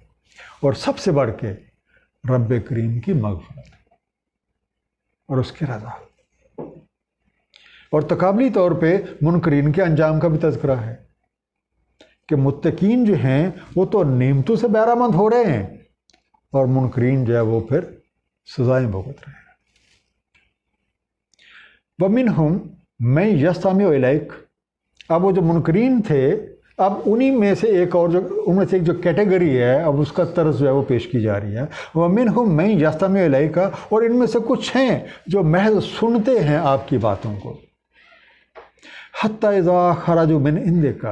اور سب سے بڑھ کے رب کریم کی مغفرت اور اس کی رضا. اور تقابلی طور پہ منکرین کے انجام کا بھی تذکرہ ہے کہ متقین جو ہیں وہ تو نعمتوں سے بہرہ مند ہو رہے ہیں اور منکرین جو ہے وہ پھر سزائیں بھگت رہے ہیں. وَمِنْهُمْ مَن يَسْتَمِعُ إِلَيْكَ. اب وہ جو منکرین تھے، اب انہی میں سے ایک جو کیٹیگری ہے اب اس کا طرز جو ہے وہ پیش کی جا رہی ہے. وَمِنْهُمْ مَن يَسْتَمِعُ إِلَيْكَ. اور ان میں سے کچھ ہیں جو محض سنتے ہیں آپ کی باتوں کو. حتیٰ اذا خرجوا من عندک،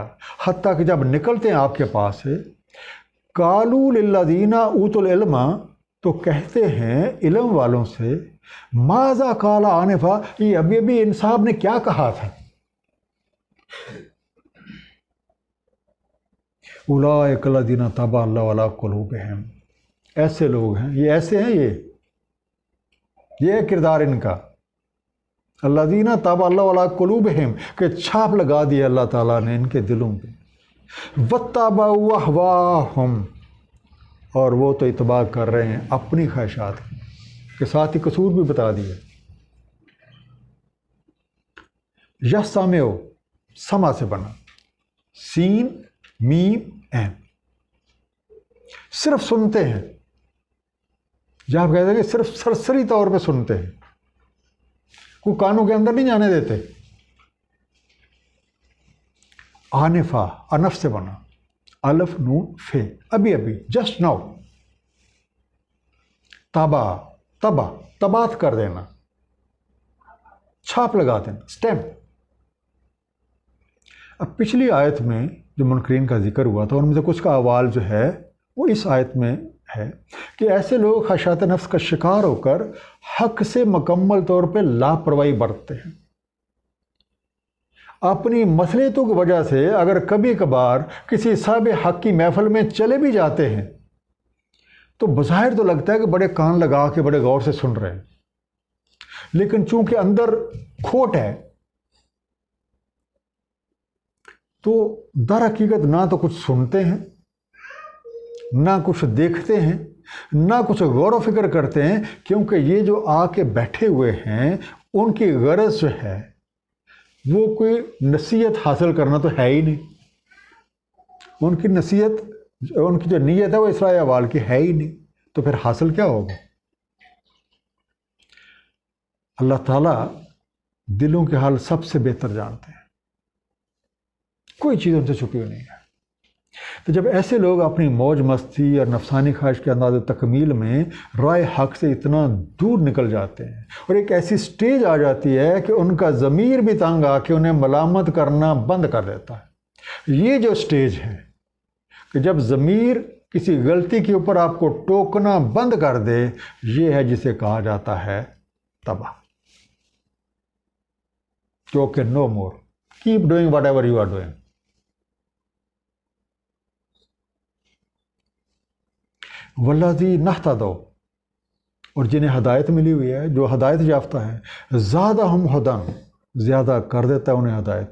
حتیٰ کہ جب نکلتے ہیں آپ کے پاس سے، قالوا للذین اوتوا العلم، تو کہتے ہیں علم والوں سے، ماذا قال آنفا، یہ ابھی ابھی ان صاحب نے کیا کہا تھا؟ اولئک الذین طبع اللہ علی قلوبہم، ایسے لوگ ہیں، یہ ایسے ہیں، یہ ہے کردار ان کا، الذین طبع اللہ علی قلوبہم، کہ چھاپ لگا دی اللہ تعالیٰ نے ان کے دلوں پہ، واتبعوا اہواءہم، اور وہ تو اتباع کر رہے ہیں اپنی خواہشات کی، کے ساتھ ہی قصور بھی بتا دیا۔ یسمعوا، سما سے بنا، سین میم این، صرف سنتے ہیں، جب آپ کہتے ہیں کہ صرف سرسری طور پہ سنتے ہیں، کوئی کانوں کے اندر نہیں جانے دیتے۔ آنفا، انف سے بنا، الف نون فے، ابھی ابھی، جسٹ ناؤ۔ تبا، تبات کر دینا، چھاپ لگا دینا، اسٹیمپ۔ اب پچھلی آیت میں جو منکرین کا ذکر ہوا تھا ان میں سے کچھ کا احوال جو ہے وہ اس آیت میں ہے کہ ایسے لوگ خواہشات نفس کا شکار ہو کر حق سے مکمل طور پہ لاپرواہی برتتے ہیں۔ اپنی مصلحتوں کی وجہ سے اگر کبھی کبھار کسی صاحب حق کی محفل میں چلے بھی جاتے ہیں تو بظاہر تو لگتا ہے کہ بڑے کان لگا کے بڑے غور سے سن رہے ہیں، لیکن چونکہ اندر کھوٹ ہے تو در حقیقت نہ تو کچھ سنتے ہیں، نہ کچھ دیکھتے ہیں، نہ کچھ غور و فکر کرتے ہیں، کیونکہ یہ جو آ کے بیٹھے ہوئے ہیں ان کی غرض جو ہے وہ کوئی نصیحت حاصل کرنا تو ہے ہی نہیں، ان کی نصیحت، ان کی جو نیت ہے وہ اصلاح احوال کی ہے ہی نہیں، تو پھر حاصل کیا ہوگا؟ اللہ تعالیٰ دلوں کے حال سب سے بہتر جانتے ہیں، کوئی چیز ان سے چھپی ہوئی نہیں ہے۔ تو جب ایسے لوگ اپنی موج مستی اور نفسانی خواہش کے انداز تکمیل میں رائے حق سے اتنا دور نکل جاتے ہیں اور ایک ایسی سٹیج آ جاتی ہے کہ ان کا ضمیر بھی تنگ آ کے انہیں ملامت کرنا بند کر دیتا ہے۔ یہ جو سٹیج ہے کہ جب ضمیر کسی غلطی کے اوپر آپ کو ٹوکنا بند کر دے، یہ ہے جسے کہا جاتا ہے تباہ، کیونکہ no more, keep doing whatever you are doing. والذی نہتدوا، اور جنہیں ہدایت ملی ہوئی ہے، جو ہدایت یافتہ ہے، زادہم ہدی، زیادہ کر دیتا ہے انہیں ہدایت،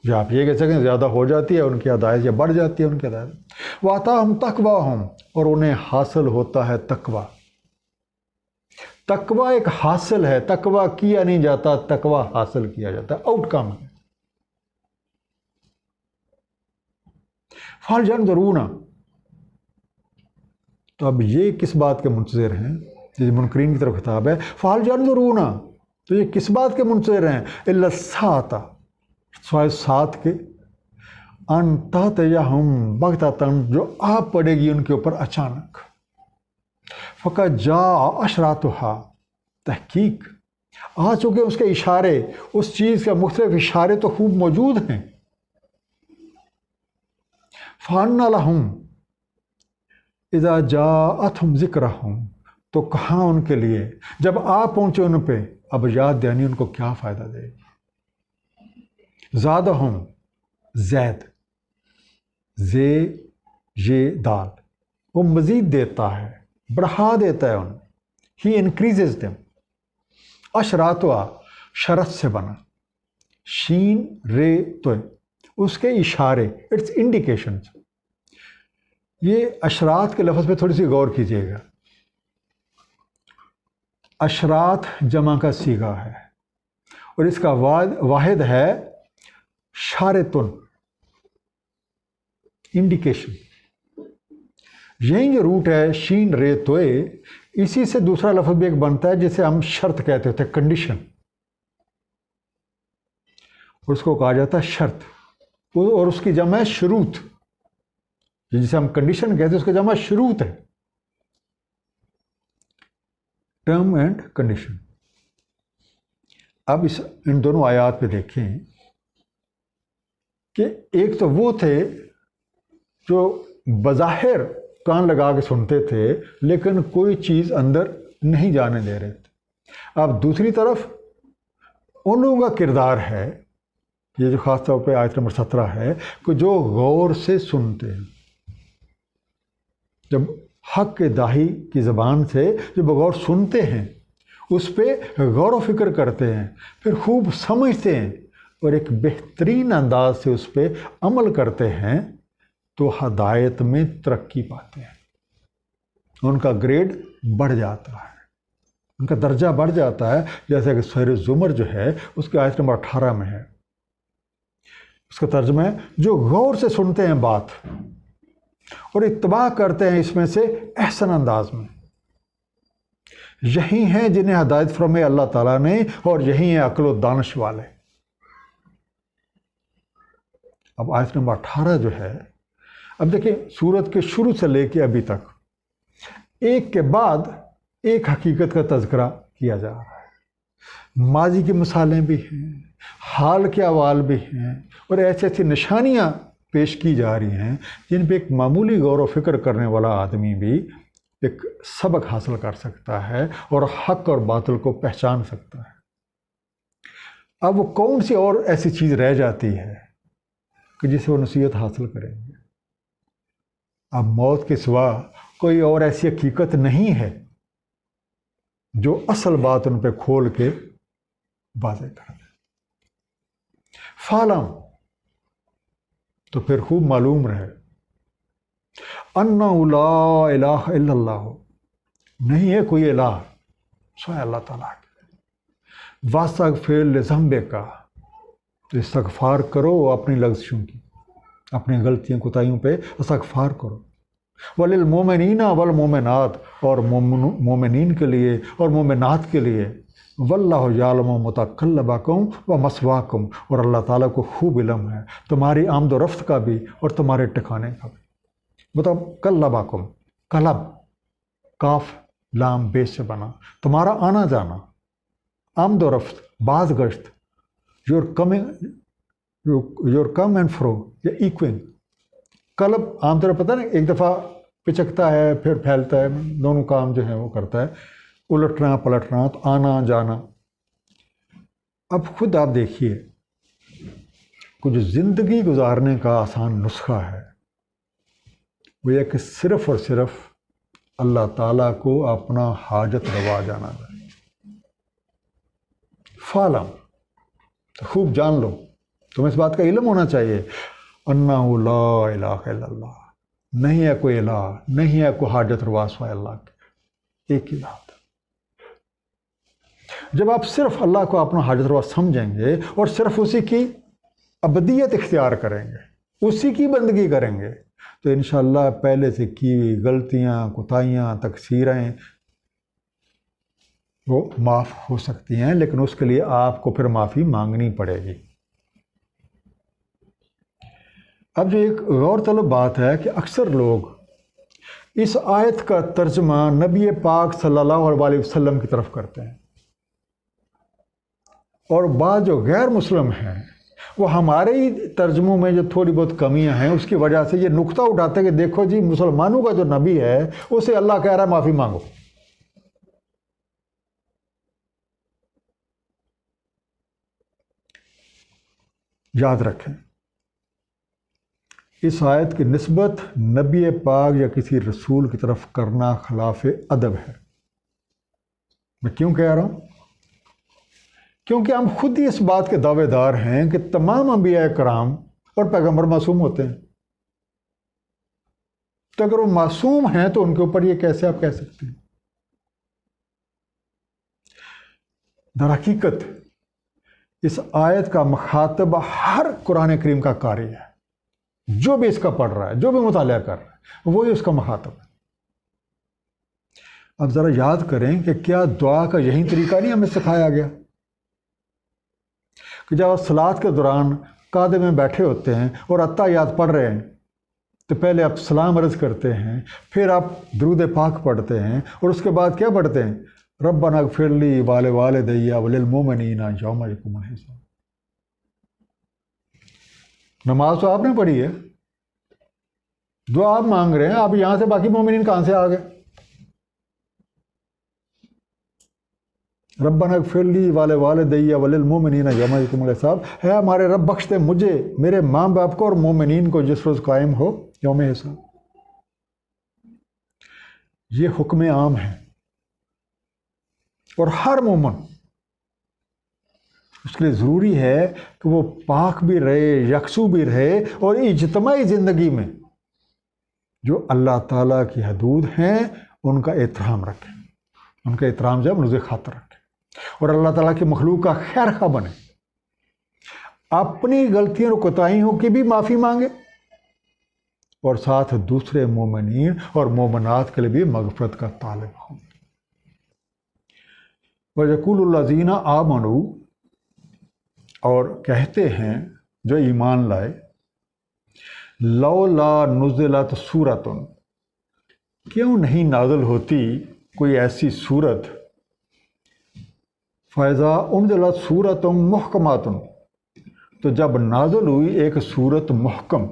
یا آپ یہ کہہ سکیں زیادہ ہو جاتی ہے ان کی ہدایت، یا بڑھ جاتی ہے ان کی ہدایت۔ وآتاہم تقواہم، اور انہیں حاصل ہوتا ہے تقوی۔ تقوی ایک حاصل ہے، تقوی کیا نہیں جاتا، تقوی حاصل کیا جاتا ہے، آؤٹ کم ہے۔ فَهَلْ يَنظُرُونَ، تو اب یہ کس بات کے منتظر ہیں؟ یہ منکرین کی طرف خطاب ہے، فَهَلْ يَنظُرُونَ، تو یہ کس بات کے منتظر ہیں؟ إِلَّا السَّاعَةَ، سوائے ساتھ کے، أَن تَأْتِیَہُم بَغْتَةً، جو آ پڑے گی ان کے اوپر اچانک۔ فَقَدْ جَاءَ أَشْرَاطُهَا، تحقیق آ چکے اس کے اشارے، اس چیز کے مختلف اشارے تو خوب موجود ہیں۔ فَأَنَّىٰ لَهُمْ اذا جاءتهم ذکرہم، تو کہاں ان کے لیے جب آ پہنچے ان پہ اب یاد دہانی ان کو کیا فائدہ دے گی؟ زادہم، زید، زے یہ دال، وہ مزید دیتا ہے، بڑھا دیتا ہے انہیں، ہی انکریزز دیم۔ اشراتوا، شرط سے بنا، شین رے تو، اس کے اشارے، اٹس انڈیکیشنز۔ یہ اشرات کے لفظ پہ تھوڑی سی غور کیجیے گا۔ اشرات جمع کا صیغہ ہے اور اس کا واحد ہے شارتن، انڈیکیشن۔ یہی جو روٹ ہے شین رے توئے، اسی سے دوسرا لفظ بھی ایک بنتا ہے جسے ہم شرط کہتے ہوتے ہیں، کنڈیشن، اور اس کو کہا جاتا ہے شرط، اور اس کی جمع ہے شروط، جسے ہم کنڈیشن کہتے ہیں اس کا جمع شروط ہے، ٹرم اینڈ کنڈیشن۔ اب ان دونوں آیات پہ دیکھیں کہ ایک تو وہ تھے جو بظاہر کان لگا کے سنتے تھے لیکن کوئی چیز اندر نہیں جانے دے رہے تھے. اب دوسری طرف ان لوگوں کا کردار ہے، یہ جو خاص طور پہ آیت نمبر 17 ہے، کہ جو غور سے سنتے ہیں. جب حق کے داہی کی زبان سے جو بغور سنتے ہیں، اس پہ غور و فکر کرتے ہیں، پھر خوب سمجھتے ہیں اور ایک بہترین انداز سے اس پہ عمل کرتے ہیں، تو ہدایت میں ترقی پاتے ہیں. ان کا گریڈ بڑھ جاتا ہے، ان کا درجہ بڑھ جاتا ہے. جیسے کہ سورہ زمر جو ہے اس کی آیت نمبر 18 میں ہے، اس کا ترجمہ ہے جو غور سے سنتے ہیں بات اور اتباع کرتے ہیں اس میں سے احسن انداز میں، یہی ہیں جنہیں ہدایت فرمائے اللہ تعالیٰ نے، اور یہی ہیں عقل و دانش والے. اب آیت نمبر 18 جو ہے، اب دیکھیں سورت کے شروع سے لے کے ابھی تک ایک کے بعد ایک حقیقت کا تذکرہ کیا جا رہا ہے. ماضی کی مثالیں بھی ہیں، حال کے احوال بھی ہیں، اور ایسی ایسی نشانیاں پیش کی جا رہی ہیں جن پہ ایک معمولی غور و فکر کرنے والا آدمی بھی ایک سبق حاصل کر سکتا ہے اور حق اور باطل کو پہچان سکتا ہے. اب وہ کون سی اور ایسی چیز رہ جاتی ہے کہ جسے وہ نصیحت حاصل کریں گے؟ اب موت کے سوا کوئی اور ایسی حقیقت نہیں ہے جو اصل بات ان پہ کھول کے واضح کر دے. فعلم، تو پھر خوب معلوم رہے، انہ لا الہ الا اللہ، نہیں ہے کوئی الہ سوائے اللہ تعالیٰ کے. واستغفر لذنبک، تو استغفار کرو اپنی لغزشوں کی، اپنی غلطیوں کوتاہیوں پہ استغفار کرو. وللمؤمنین والمؤمنات، اور مومنین کے لیے اور مومنات کے لیے. واللہ یعلم متقلبکم ومثواکم، اور اللہ تعالیٰ کو خوب علم ہے تمہاری آمد و رفت کا بھی اور تمہارے ٹھکانے کا بھی. متقلبکم، قلب کاف لام بے سے بنا، تمہارا آنا جانا، آمد و رفت، باز گشت، یور کم اینڈ فرو یا ایکوئنگ. قلب عام طور پر پتہ نہیں، ایک دفعہ پچکتا ہے پھر پھیلتا ہے، دونوں کام جو ہیں وہ کرتا ہے، الٹنا پلٹنا، تو آنا جانا. اب خود آپ دیکھیے کہ جو زندگی گزارنے کا آسان نسخہ ہے وہ یہ کہ صرف اور صرف اللہ تعالیٰ کو اپنا حاجت روا جانا چاہیے. فعلم، تو خوب جان لو، تمہیں اس بات کا علم ہونا چاہیے، انہ لا الہ الا اللہ، نہیں ہے کوئی الہ، نہیں ہے کوئی حاجت روا سوائے اللہ کے، ایک ہی ذات. جب آپ صرف اللہ کو اپنا حاجت روا سمجھیں گے اور صرف اسی کی ابدیت اختیار کریں گے، اسی کی بندگی کریں گے، تو انشاءاللہ پہلے سے کی ہوئی غلطیاں، کوتاہیاں، تقصیریں وہ معاف ہو سکتی ہیں، لیکن اس کے لیے آپ کو پھر معافی مانگنی پڑے گی. اب جو ایک غور طلب بات ہے کہ اکثر لوگ اس آیت کا ترجمہ نبی پاک صلی اللہ علیہ وسلم کی طرف کرتے ہیں، اور بعض جو غیر مسلم ہیں وہ ہمارے ہی ترجموں میں جو تھوڑی بہت کمیاں ہیں اس کی وجہ سے یہ نقطہ اٹھاتے ہیں کہ دیکھو جی مسلمانوں کا جو نبی ہے اسے اللہ کہہ رہا ہے معافی مانگو. یاد رکھیں، اس آیت کی نسبت نبی پاک یا کسی رسول کی طرف کرنا خلاف ادب ہے. میں کیوں کہہ رہا ہوں؟ کیونکہ ہم خود ہی اس بات کے دعوے دار ہیں کہ تمام انبیاء کرام اور پیغمبر معصوم ہوتے ہیں. تو اگر وہ معصوم ہیں تو ان کے اوپر یہ کیسے آپ کہہ سکتے ہیں؟ در حقیقت اس آیت کا مخاطب ہر قرآن کریم کا قاری ہے، جو بھی اس کا پڑھ رہا ہے، جو بھی مطالعہ کر رہا ہے، وہی اس کا مخاطب ہے. اب ذرا یاد کریں کہ کیا دعا کا یہی طریقہ نہیں ہمیں سکھایا گیا کہ جب آپ صلاۃ کے دوران قعدے میں بیٹھے ہوتے ہیں اور اتحیات پڑھ رہے ہیں تو پہلے آپ سلام عرض کرتے ہیں، پھر آپ درود پاک پڑھتے ہیں، اور اس کے بعد کیا پڑھتے ہیں؟ ربنا اغفر لی ولوالدی وللمؤمنین یوم یقوم الحساب. نماز تو آپ نے پڑھی ہے، دعا آپ مانگ رہے ہیں، آپ یہاں سے باقی مومنین کہاں سے آ گئے؟ ربنا اغفر لی ولوالدی وللمؤمنین یوم یقوم الحساب، ہے ہمارے رب بخش دے مجھے، میرے ماں باپ کو اور مومنین کو جس روز قائم ہو یوم حساب۔ یہ حکم عام ہے، اور ہر مومن اس کے لیے ضروری ہے کہ وہ پاک بھی رہے، یکسو بھی رہے، اور اجتماعی زندگی میں جو اللہ تعالیٰ کی حدود ہیں ان کا احترام رکھے، ان کا احترام جب روز خاطر رکھے، اور اللہ تعالیٰ کی مخلوق کا خیر خواہ بنے، اپنی غلطیوں اور کوتاہیوں کی بھی معافی مانگے، اور ساتھ دوسرے مومنین اور مومنات کے لیے بھی مغفرت کا طالب ہوں۔ وَيَقُولُ الَّذِينَ آمَنُوا، اور کہتے ہیں جو ایمان لائے، لولا نزلت سورۃ، کیوں نہیں نازل ہوتی کوئی ایسی سورت، فَإِذَا أُنزِلَتْ سُورَةٌ مُحْكَمَةٌ، تو جب نازل ہوئی ایک سورت محکم،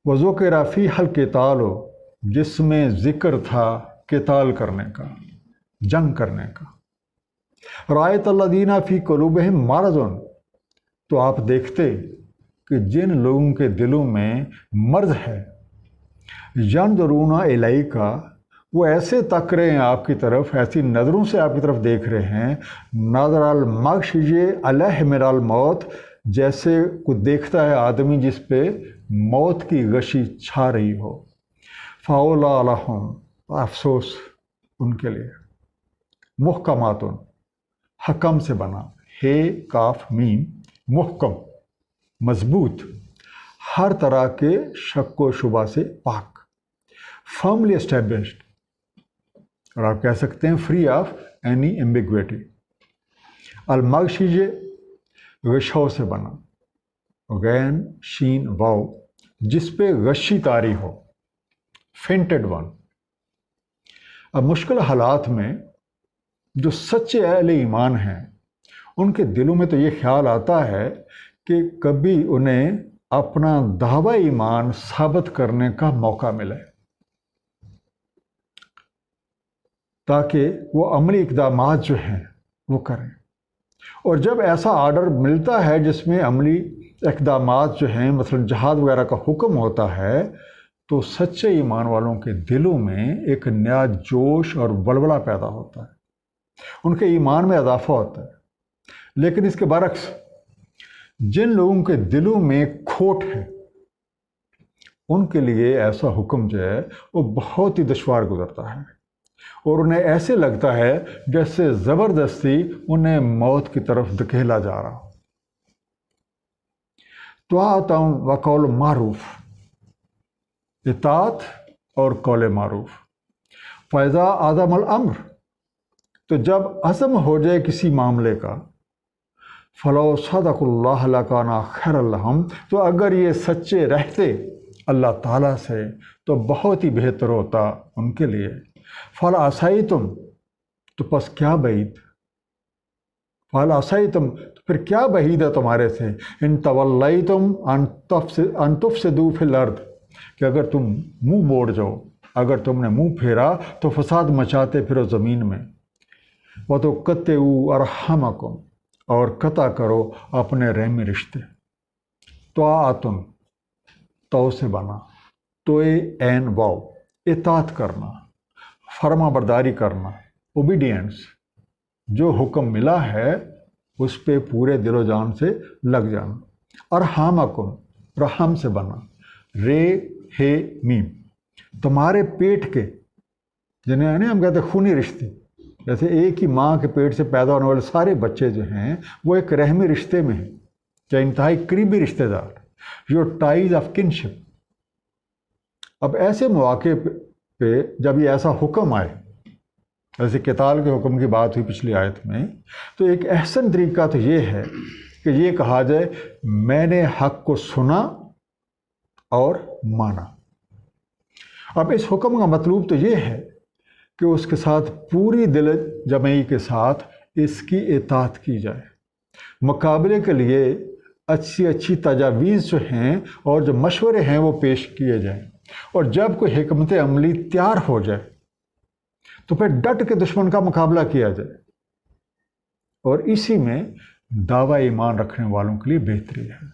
وَذُكِرَ فِيهَا الْقِتَالُ، جس میں ذکر تھا قتال کرنے کا، جنگ کرنے کا، رَأَيْتَ الَّذِينَ فِي قُلُوبِهِم مَرَضٌ، تو آپ دیکھتے کہ جن لوگوں کے دلوں میں مرض ہے، يَنظُرُونَ إِلَيْكَ، وہ ایسے تک رہے ہیں آپ کی طرف، ایسی نظروں سے آپ کی طرف دیکھ رہے ہیں، نظر المغشی علیہ من الموت، جیسے کوئی دیکھتا ہے آدمی جس پہ موت کی غشی چھا رہی ہو، فَأَوْلَىٰ لَهُمْ، افسوس ان کے لیے، محکمات، حکم سے بنا، ہے کاف میم، محکم مضبوط، ہر طرح کے شک و شبہ سے پاک، فرملی اسٹیبلشڈ، اور آپ کہہ سکتے ہیں فری آف اینی ایمبیگویٹی، المغشی غشوں سے بنا، غین شین واو، جس پہ غشی طاری ہو، فینٹڈ ون۔ اب مشکل حالات میں جو سچے اہل ایمان ہیں ان کے دلوں میں تو یہ خیال آتا ہے کہ کبھی انہیں اپنا دعوی ایمان ثابت کرنے کا موقع ملے، تاکہ وہ عملی اقدامات جو ہیں وہ کریں، اور جب ایسا آرڈر ملتا ہے جس میں عملی اقدامات جو ہیں، مثلا جہاد وغیرہ کا حکم ہوتا ہے، تو سچے ایمان والوں کے دلوں میں ایک نیا جوش اور ولولہ پیدا ہوتا ہے، ان کے ایمان میں اضافہ ہوتا ہے۔ لیکن اس کے برعکس جن لوگوں کے دلوں میں کھوٹ ہے ان کے لیے ایسا حکم جو ہے وہ بہت ہی دشوار گزرتا ہے، اور انہیں ایسے لگتا ہے جیسے زبردستی انہیں موت کی طرف دھکیلا جا رہا ہو۔ طاعۃ و قول معروف، اطاعت اور قول معروف، فَإِذَا عَزَمَ الْأَمْرُ، تو جب عزم ہو جائے کسی معاملے کا، فَلَوْ صَدَقُوا اللَّهَ لَكَانَ خَيْرًا لَهُمْ، تو اگر یہ سچے رہتے اللہ تعالیٰ سے تو بہت ہی بہتر ہوتا ان کے لیے۔ فَلَعَصَيْتُمْ، تو پس کیا بعید، فَلَعَصَيْتُمْ، تو پھر کیا بعید ہے تمہارے سے، إِن تَوَلَّيْتُمْ أَن تُفْسِدُوا فِي الْأَرْضِ، کہ اگر تم منہ موڑ جاؤ، اگر تم نے منہ پھیرا تو فساد مچاتے پھرو زمین میں، وَتُقَطِّعُوا أَرْحَامَكُمْ، اور قطع کرو اپنے رحمی رشتے۔ طاعۃ، تو سے بنا، توئے این واو، اطاعت کرنا، فرما برداری کرنا، اوبیڈینس، جو حکم ملا ہے اس پہ پورے دل و جان سے لگ جانا۔ ارحامکم، رحم سے بنا، رے ہے میم، تمہارے پیٹ کے، جنہیں ہم کہتے ہیں خونی رشتے، جیسے ایک ہی ماں کے پیٹ سے پیدا ہونے والے سارے بچے جو ہیں وہ ایک رحمی رشتے میں ہیں، چاہے انتہائی قریبی رشتے دار، یور ٹائز آف کنشپ۔ اب ایسے مواقع پہ جب یہ ایسا حکم آئے، جیسے قتال کے حکم کی بات ہوئی پچھلی آیت میں، تو ایک احسن طریقہ تو یہ ہے کہ یہ کہا جائے میں نے حق کو سنا اور مانا۔ اب اس حکم کا مطلوب تو یہ ہے کہ اس کے ساتھ پوری دل جمعی کے ساتھ اس کی اطاعت کی جائے۔ مقابلے کے لیے اچھی اچھی تجاویز جو ہیں اور جو مشورے ہیں وہ پیش کیے جائیں، اور جب کوئی حکمت عملی تیار ہو جائے تو پھر ڈٹ کے دشمن کا مقابلہ کیا جائے، اور اسی میں دعویٰ ایمان رکھنے والوں کے لیے بہتری ہے۔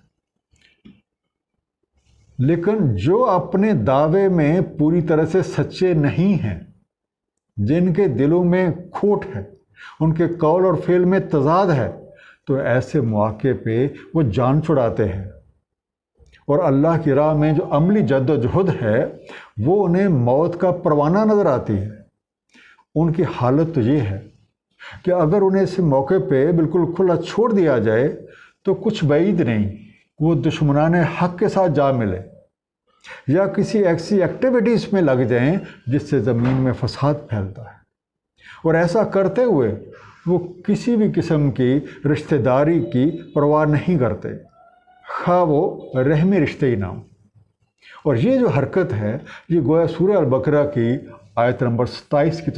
لیکن جو اپنے دعوے میں پوری طرح سے سچے نہیں ہیں، جن کے دلوں میں کھوٹ ہے، ان کے قول اور فعل میں تضاد ہے، تو ایسے مواقع پہ وہ جان چھڑاتے ہیں، اور اللہ کی راہ میں جو عملی جد و جہد ہے وہ انہیں موت کا پروانہ نظر آتی ہے۔ ان کی حالت تو یہ ہے کہ اگر انہیں اس موقع پہ بالکل کھلا چھوڑ دیا جائے تو کچھ بعید نہیں وہ دشمنان حق کے ساتھ جا ملے، یا کسی ایسی ایکٹیویٹیز میں لگ جائیں جس سے زمین میں فساد پھیلتا ہے، اور ایسا کرتے ہوئے وہ کسی بھی قسم کی رشتہ داری کی پرواہ نہیں کرتے، خواہ وہ رحمی رشتے ہی نہ ہوں۔ اور یہ جو حرکت ہے یہ گویا سورہ البقرہ کی آیت نمبر 27 کی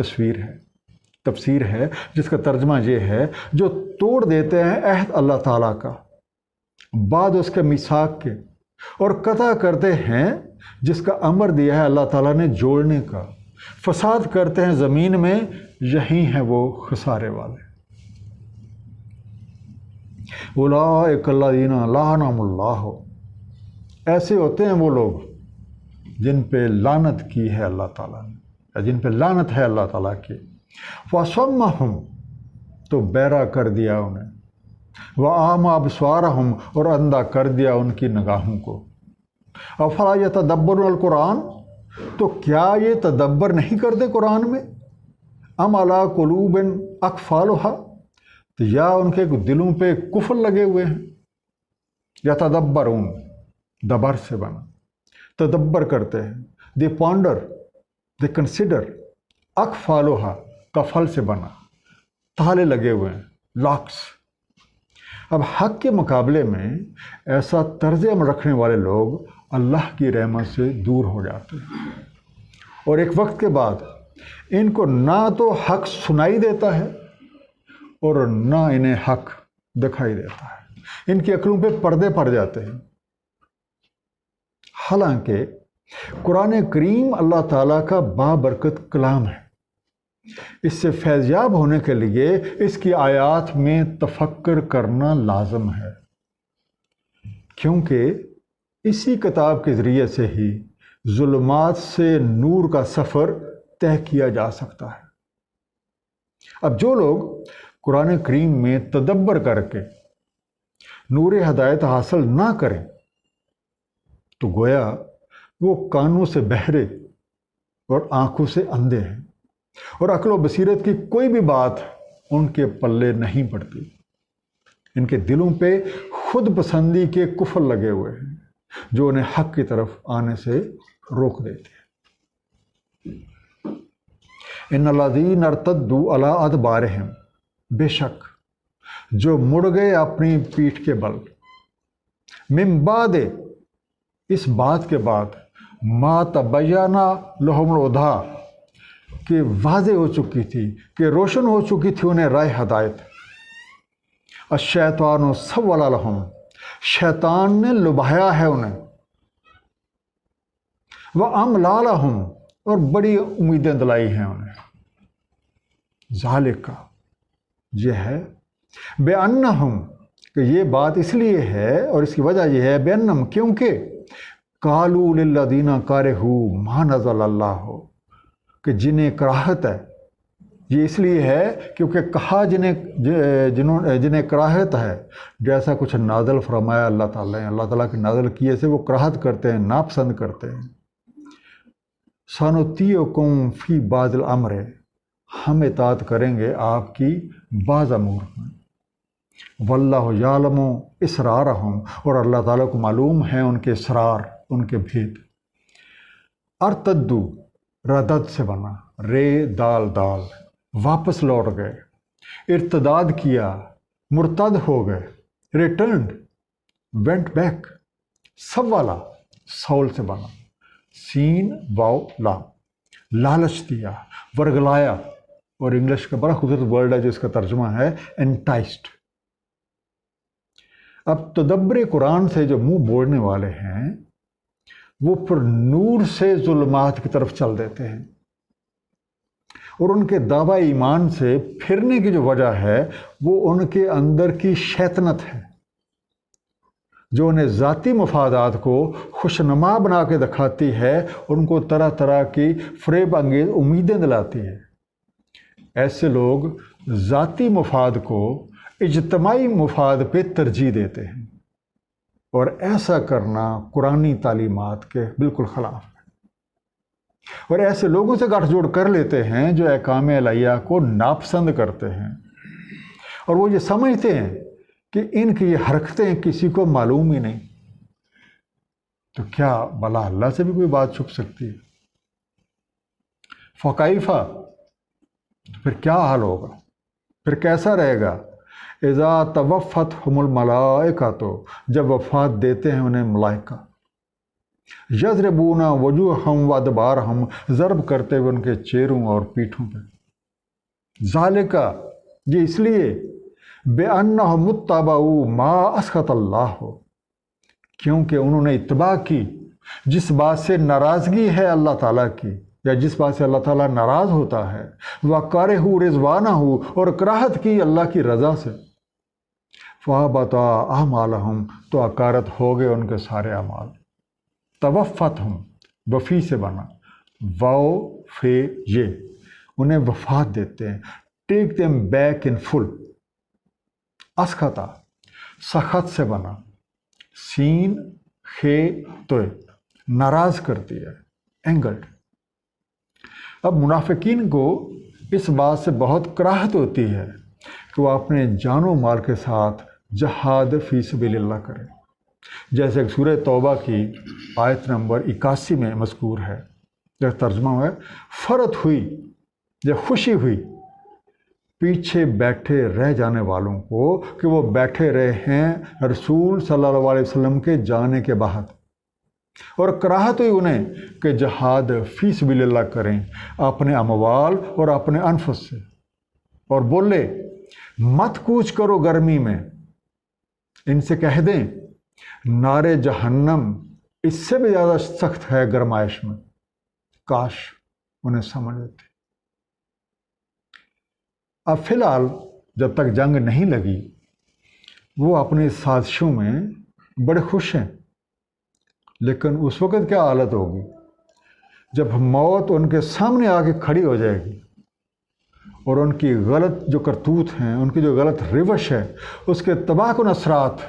تفسیر ہے، جس کا ترجمہ یہ ہے: جو توڑ دیتے ہیں عہد اللہ تعالیٰ کا بعد اس کے میثاق کے، اور قطع کرتے ہیں جس کا امر دیا ہے اللہ تعالیٰ نے جوڑنے کا، فساد کرتے ہیں زمین میں، یہی ہیں وہ خسارے والے۔ اولئک الذین لعنہم اللہ، ایسے ہوتے ہیں وہ لوگ جن پہ لعنت کی ہے اللہ تعالیٰ نے، یا جن پہ لعنت ہے اللہ تعالیٰ کی۔ فَصَمَّهُمْ، تو بہرا کر دیا انہیں، وَأَعْمَىٰ أَبْصَارَهُمْ، اور اندھا کر دیا ان کی نگاہوں کو۔ أَفَلَا يَتَدَبَّرُونَ الْقُرْآنَ، تو کیا یہ تدبر نہیں کرتے قرآن میں؟ أَمْ عَلَىٰ قُلُوبٍ أَقْفَالُهَا، تو یا ان کے دلوں پہ قفل لگے ہوئے ہیں۔ یتدبرون، دبر سے بنا، تدبر کرتے ہیں، دے پانڈر، دے کنسیڈر، اقفالوہا، کفل سے بنا، تالے لگے ہوئے ہیں، لاکس۔ اب حق کے مقابلے میں ایسا طرز عمل رکھنے والے لوگ اللہ کی رحمت سے دور ہو جاتے ہیں، اور ایک وقت کے بعد ان کو نہ تو حق سنائی دیتا ہے اور نہ انہیں حق دکھائی دیتا ہے، ان کی عقلوں پہ پردے پڑ جاتے ہیں۔ حالانکہ قرآن کریم اللہ تعالیٰ کا بابرکت کلام ہے، اس سے فیضیاب ہونے کے لیے اس کی آیات میں تفکر کرنا لازم ہے، کیونکہ اسی کتاب کے ذریعے سے ہی ظلمات سے نور کا سفر طے کیا جا سکتا ہے۔ اب جو لوگ قرآن کریم میں تدبر کر کے نور ہدایت حاصل نہ کریں تو گویا وہ کانوں سے بہرے اور آنکھوں سے اندھے ہیں، اور عقل و بصیرت کی کوئی بھی بات ان کے پلے نہیں پڑتی۔ ان کے دلوں پہ خود پسندی کے قفل لگے ہوئے ہیں جو انہیں حق کی طرف آنے سے روک دیتے ہیں۔ ان الذین ارتدوا علی ادبارہم، بے شک جو مڑ گئے اپنی پیٹھ کے بل، من بعد، اس بات کے بعد، ما تبین لہم الہدی، کہ واضح ہو چکی تھی، کہ روشن ہو چکی تھی انہیں راہ ہدایت، الشیطان سول لہم، شیطان نے لبھایا ہے انہیں، واملی لہم، اور بڑی امیدیں دلائی ہیں انہیں، ذالک، یہ ہے، بِأَنَّهُمْ، کہ یہ بات اس لیے ہے اور اس کی وجہ یہ ہے، بِأَنَّهُمْ، کیونکہ قَالُوا لِلَّذِينَ كَرِهُوا مَا نَزَلَ اللَّهُ، کہ جنہیں کراہت ہے، یہ اس لیے ہے کیونکہ کہا جنہیں کراہت ہے جیسا کچھ نازل فرمایا اللہ تعالیٰ نے، اللہ تعالیٰ کے نازل کیے سے وہ کراہت کرتے ہیں، ناپسند کرتے ہیں۔ سَنُطِيعُكُمْ فِي بَعْضِ الْأَمْرِ، ہم اطاعت کریں گے آپ کی بعض امور میں، وَاللَّهُ يَعْلَمُ إِسْرَارَهُمْ، اور اللہ تعالیٰ کو معلوم ہے ان کے اسرار، ان کے بھید۔ ارتدو، ردد سے بنا، رے دال دال، واپس لوٹ گئے، ارتداد کیا، مرتد ہو گئے، ریٹرنڈ، وینٹ بیک، سوالا، سول سے بنا، سین واو لام، لالچ دیا، ورگلایا، اور انگلش کا بڑا خوبصورت ورڈ ہے جو اس کا ترجمہ ہے انٹائسڈ۔ اب تدبر قرآن سے جو منہ موڑنے والے ہیں وہ پھر نور سے ظلمات کی طرف چل دیتے ہیں، اور ان کے دعوی ایمان سے پھرنے کی جو وجہ ہے وہ ان کے اندر کی شیطنت ہے، جو انہیں ذاتی مفادات کو خوشنما بنا کے دکھاتی ہے، ان کو طرح طرح کی فریب انگیز امیدیں دلاتی ہے۔ ایسے لوگ ذاتی مفاد کو اجتماعی مفاد پہ ترجیح دیتے ہیں، اور ایسا کرنا قرآنی تعلیمات کے بالکل خلاف ہے، اور ایسے لوگوں سے گٹھ جوڑ کر لیتے ہیں جو احکام الہیہ کو ناپسند کرتے ہیں، اور وہ یہ سمجھتے ہیں کہ ان کی یہ حرکتیں کسی کو معلوم ہی نہیں، تو کیا بھلا اللہ سے بھی کوئی بات چھپ سکتی ہے؟ فکیفہ، پھر کیا حال ہوگا، پھر کیسا رہے گا؟ اذا توفتہم الملائکۃ، جب وفات دیتے ہیں انہیں ملائکہ، یضربون وجوہہم وادبارہم، ضرب کرتے ہوئے ان کے چہروں اور پیٹھوں پہ۔ ذالک، یہ اس لیے بِأَنَّهُمُ اتَّبَعُوا مَا أَسْخَطَ اللَّهُ، کیونکہ انہوں نے اتباع کی جس بات سے ناراضگی ہے اللہ تعالیٰ کی، یا جس بات سے اللہ تعالیٰ ناراض ہوتا ہے، وَكَرِهُوا رِضْوَانَهُ، اور کراہت کی اللہ کی رضا سے، فَأَحْبَطَ أَعْمَالَهُمْ، تو اکارت ہو گئے ان کے سارے اعمال۔ توفتہم، وفی سے بنا، واو فے یہ، انہیں وفات دیتے ہیں، ٹیک دیم بیک ان فل۔ اسخطا، سخت سے بنا، سین خے توئے، ناراض کرتی ہے، اینگرڈ۔ اب منافقین کو اس بات سے بہت کراہت ہوتی ہے کہ وہ اپنے جان و مال کے ساتھ جہاد فی سبیل اللہ کریں، جیسے کہ سورہ توبہ کی آیت نمبر 81 میں مذکور ہے، جب ترجمہ ہے، فرت ہوئی یا خوشی ہوئی پیچھے بیٹھے رہ جانے والوں کو کہ وہ بیٹھے رہے ہیں رسول صلی اللہ علیہ وسلم کے جانے کے بعد، اور کراہت ہوئی انہیں کہ جہاد فی سبیل اللہ کریں اپنے اموال اور اپنے انفس سے، اور بولے مت کوچ کرو گرمی میں، ان سے کہہ دیں نارے جہنم اس سے بھی زیادہ سخت ہے گرمائش میں، کاش انہیں سمجھ لیتے۔ اب فی الحال جب تک جنگ نہیں لگی وہ اپنی سازشوں میں بڑے خوش ہیں، لیکن اس وقت کیا حالت ہوگی جب موت ان کے سامنے آ کے کھڑی ہو جائے گی، اور ان کی غلط جو کرتوت ہیں، ان کی جو غلط روش ہے، اس کے تباہ کن اثرات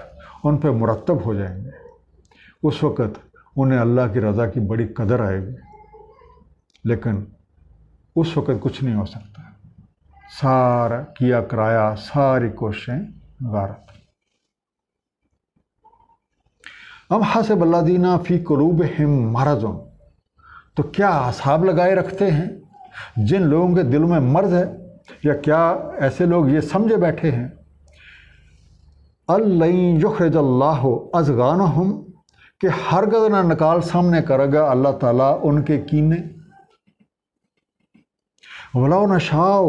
ان پہ مرتب ہو جائیں گے۔ اس وقت انہیں اللہ کی رضا کی بڑی قدر آئے گی، لیکن اس وقت کچھ نہیں ہو سکتا، سارا کیا کرایا، ساری کوششیں غارت۔ ام حسب الذین فی قلوبہم مرض، تو کیا اعصاب لگائے رکھتے ہیں جن لوگوں کے دلوں میں مرض ہے، یا کیا ایسے لوگ یہ سمجھے بیٹھے ہیں الَّن یخرج اللہ اضغانہم، کہ ہرگز نہ نکال سامنے کرے گا اللہ تعالیٰ ان کے کینے، وَلَوْ نَشَاءُ،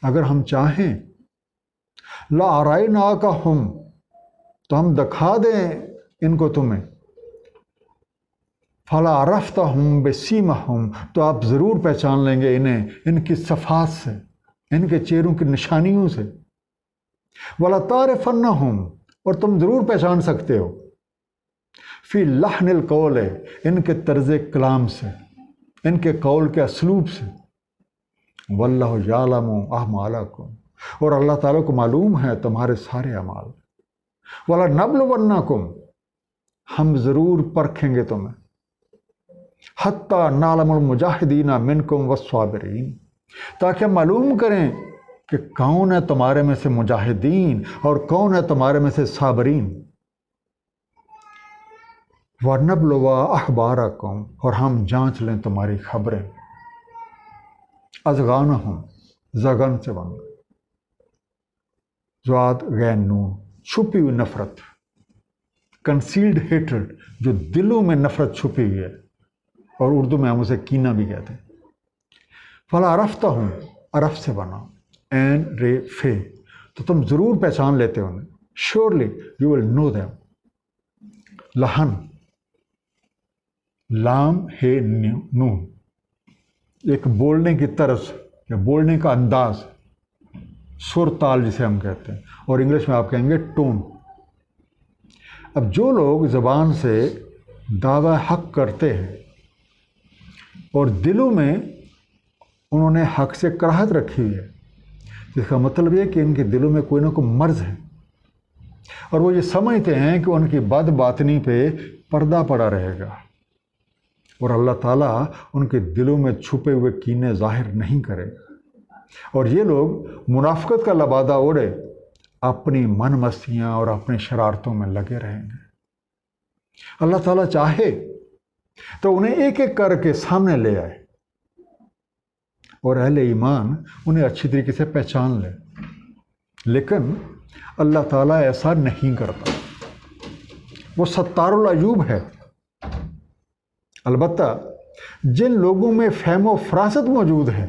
اگر ہم چاہیں، لَأَرَيْنَاكَهُمْ، تو ہم دکھا دیں ان کو تمہیں، فَلَعَرَفْتَهُمْ بِسِيمَاهُمْ، تو آپ ضرور پہچان لیں گے انہیں ان کی صفات سے، ان کے چہروں کی نشانیوں سے، وَلَتَعْرِفَنَّهُمْ، اور تم ضرور پہچان سکتے ہو، فی لحن القول، ان کے طرز کلام سے، ان کے قول کے اسلوب سے، واللہ یعلم اعمالکم، اور اللہ تعالیٰ کو معلوم ہے تمہارے سارے اعمال، وَلَنَبْلُوَنَّکُمْ، ہم ضرور پرکھیں گے تمہیں، حتیٰ نعلم المجاہدین منکم والصابرین، تاکہ ہم معلوم کریں کہ کون ہے تمہارے میں سے مجاہدین اور کون ہے تمہارے میں سے صابرین، وَنَبْلُوَ أَخْبَارَكُمْ، اور ہم جانچ لیں تمہاری خبریں۔ اذغانہم، زغن سے بن، ذات غین نون، چھپی ہوئی نفرت، کنسیلڈ ہیٹرڈ، جو دلوں میں نفرت چھپی ہوئی ہے، اور اردو میں ہم اسے کینہ بھی کہتے ہیں۔ فَلَعَرَفْتَهُمْ، عرف سے بنا، این رے فے، تو تم ضرور پہچان لیتے انہیں، surely you will know them. لہن لام ہے نون، ایک بولنے کی طرز یا بولنے کا انداز، سر تال جسے ہم کہتے ہیں، اور انگلش میں آپ کہیں گے ٹون۔ اب جو لوگ زبان سے دعوی حق کرتے ہیں اور دلوں میں انہوں نے حق سے کراہت رکھی ہوئی ہے، جس کا مطلب یہ کہ ان کے دلوں میں کوئی نہ کوئی مرض ہے، اور وہ یہ سمجھتے ہیں کہ ان کی بد باطنی پہ پردہ پڑا رہے گا اور اللہ تعالیٰ ان کے دلوں میں چھپے ہوئے کینے ظاہر نہیں کرے گا، اور یہ لوگ منافقت کا لبادہ اوڑھے اپنی من مستیاں اور اپنی شرارتوں میں لگے رہیں گے۔ اللہ تعالیٰ چاہے تو انہیں ایک ایک کر کے سامنے لے آئے اور اہل ایمان انہیں اچھی طریقے سے پہچان لے، لیکن اللہ تعالیٰ ایسا نہیں کرتا، وہ ستار العیوب ہے۔ البتہ جن لوگوں میں فہم و فراست موجود ہے،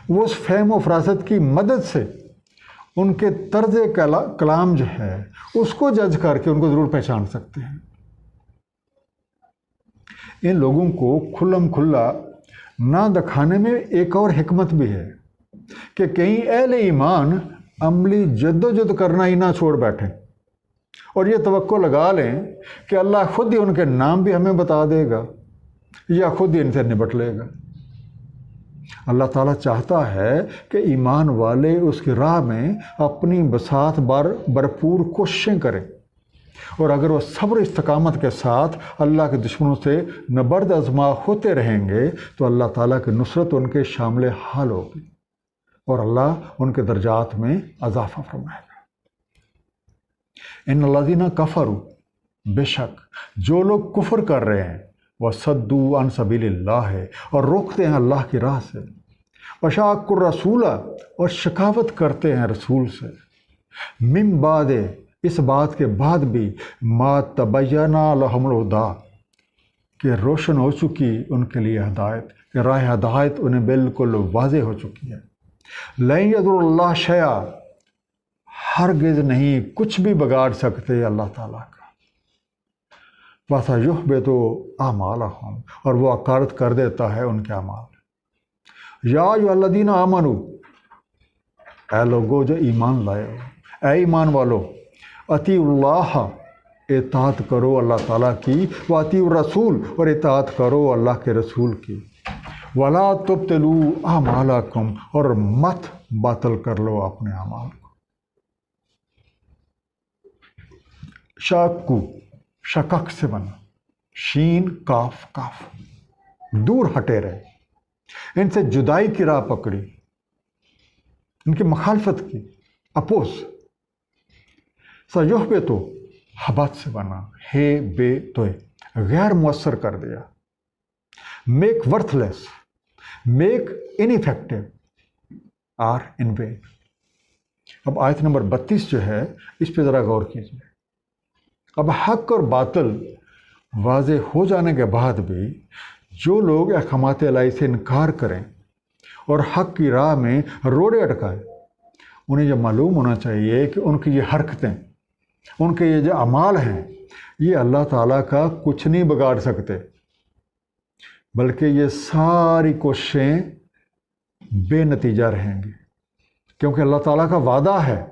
وہ اس فہم و فراست کی مدد سے ان کے طرز کلام جو ہے اس کو جج کر کے ان کو ضرور پہچان سکتے ہیں۔ ان لوگوں کو کھلم کھلا نہ دکھانے میں ایک اور حکمت بھی ہے کہ کہیں اہل ایمان عملی جد و جہد کرنا ہی نہ چھوڑ بیٹھیں اور یہ توقع لگا لیں کہ اللہ خود ہی ان کے نام بھی ہمیں بتا دے گا یا خود ہی ان سے نبٹ لے گا۔ اللہ تعالیٰ چاہتا ہے کہ ایمان والے اس کی راہ میں اپنی بساط بھرپور کوششیں کریں، اور اگر وہ صبر استقامت کے ساتھ اللہ کے دشمنوں سے نبرد آزما ہوتے رہیں گے تو اللہ تعالیٰ کی نصرت ان کے شامل حال ہوگی اور اللہ ان کے درجات میں اضافہ فرمائے گا۔ ان الذین کفروا، بے شک جو لوگ کفر کر رہے ہیں، وصدوا عن سبیل اللہ ہے، اور روکتے ہیں اللہ کی راہ سے، وشاقوا الرسول، اور شکاوت کرتے ہیں رسول سے، من بعد، اس بات کے بعد بھی، ما تبین لہم الہدی، کہ روشن ہو چکی ان کے لیے ہدایت، کہ راہ ہدایت انہیں بالکل واضح ہو چکی ہے۔ لن یضر اللہ شیئا، ہرگز نہیں کچھ بھی بگاڑ سکتے اللہ تعالیٰ کا۔ وَسَيُحْبِطُ أَعْمَالَهُمْ، اور وہ عکارت کر دیتا ہے ان کے اعمال۔ یا ایھا الذین آمنوا، اے لوگو جو ایمان لائے ہو، اے ایمان والو، اطیعوا اللہ، اطاعت کرو اللہ تعالیٰ کی، واطیعوا الرسول، اور اطاعت کرو اللہ کے رسول کی، ولا تبطلوا اعمالکم، اور مت باطل کر لو اپنے اعمال کو۔ شاکو، شکک سے بنا، شین کاف کاف، دور ہٹے رہے، ان سے جدائی کی راہ پکڑی، ان کی مخالفت کی، اپوز۔ سیحبطو، حبط سے بنا، ہے بے توئے، غیر مؤثر کر دیا، make worthless, make ineffective, are in way. اب آیت نمبر 32 جو ہے اس پہ ذرا غور کیجیے۔ اب حق اور باطل واضح ہو جانے کے بعد بھی جو لوگ احکامات الہی سے انکار کریں اور حق کی راہ میں روڑے اٹکائیں، انہیں یہ معلوم ہونا چاہیے کہ ان کی یہ حرکتیں، ان کے یہ جو اعمال ہیں، یہ اللہ تعالیٰ کا کچھ نہیں بگاڑ سکتے، بلکہ یہ ساری کوششیں بے نتیجہ رہیں گی، کیونکہ اللہ تعالیٰ کا وعدہ ہے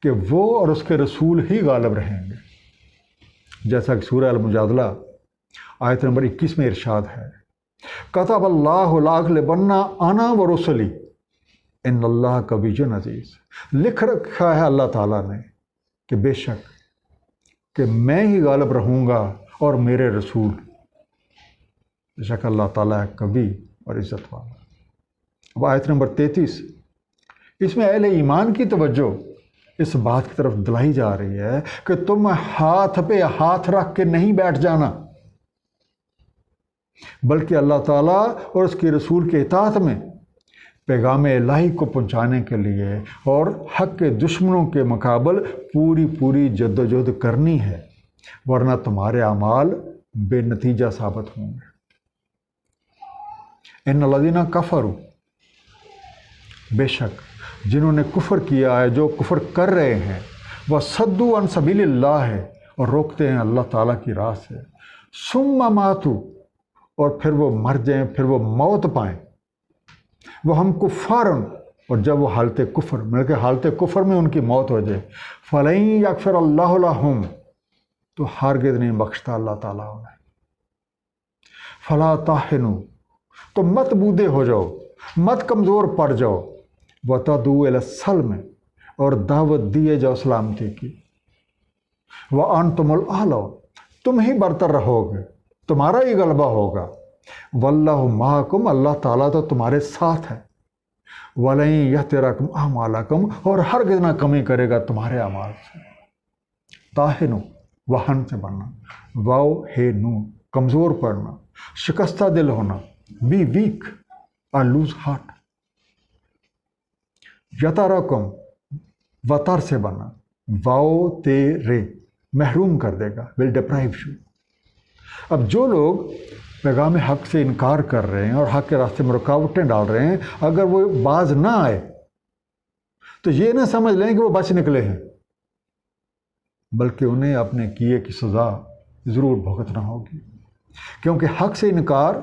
کہ وہ اور اس کے رسول ہی غالب رہیں گے، جیسا کہ سورہ المجادلہ آیت نمبر 21 میں ارشاد ہے، کتب اللہ لاغلبن انا ورسلی ان اللہ قوی عزیز، لکھ رکھا ہے اللہ تعالیٰ نے کہ بے شک کہ میں ہی غالب رہوں گا اور میرے رسول، بے شک اللہ تعالیٰ ہے قوی اور عزت والا۔ اب آیت نمبر 33، اس میں اہل ایمان کی توجہ اس بات کی طرف دلائی جا رہی ہے کہ تم ہاتھ پہ ہاتھ رکھ کے نہیں بیٹھ جانا، بلکہ اللہ تعالیٰ اور اس کے رسول کے اطاعت میں پیغام الہی کو پہنچانے کے لیے اور حق کے دشمنوں کے مقابل پوری جد و جہد کرنی ہے، ورنہ تمہارے اعمال بے نتیجہ ثابت ہوں گے۔ ان الذین کفروا، بے شک جنہوں نے کفر کیا ہے، جو کفر کر رہے ہیں، وہ صدو عن سبیل اللہ ہے، اور روکتے ہیں اللہ تعالیٰ کی راہ سے، ثم ماتوا، اور پھر وہ مر جائیں، پھر وہ موت پائیں، وہ ہم کفارن، اور جب وہ حالت کفر بلکہ حالت کفر میں ان کی موت ہو جائے، فلن یغفر اللہ لہم، تو ہرگز نہیں بخشتا اللہ تعالیٰ انہیں، فلا تہنوا، تو مت بودے ہو جاؤ، مت کمزور پڑ جاؤ، وتدعوا الی السلم، اور دعوت دیے جاؤ سلامتی کی، وانتم الاعلون، تم ہی برتر رہو گے، تمہارا ہی غلبہ ہوگا، واللہ معکم، اللہ تعالیٰ تو تمہارے ساتھ ہے، وَلَن یَحْتِرَکُمْ اعمالکم، اور ہرگز نہ کمی کرے گا تمہارے اعمال سے۔ تاہنو، وہن سے بننا، واو ہے نون، کمزور پڑنا، شکستہ دل ہونا، بی ویک اور لوز ہارٹ۔ یترکم، وتر سے بنا، واو تے رے، محروم کر دے گا، ول ڈپرائیو یو۔ اب جو لوگ پیغام حق سے انکار کر رہے ہیں اور حق کے راستے میں رکاوٹیں ڈال رہے ہیں، اگر وہ باز نہ آئے تو یہ نہ سمجھ لیں کہ وہ بچ نکلے ہیں، بلکہ انہیں اپنے کیے کی سزا ضرور بھگتنا ہوگی، کیونکہ حق سے انکار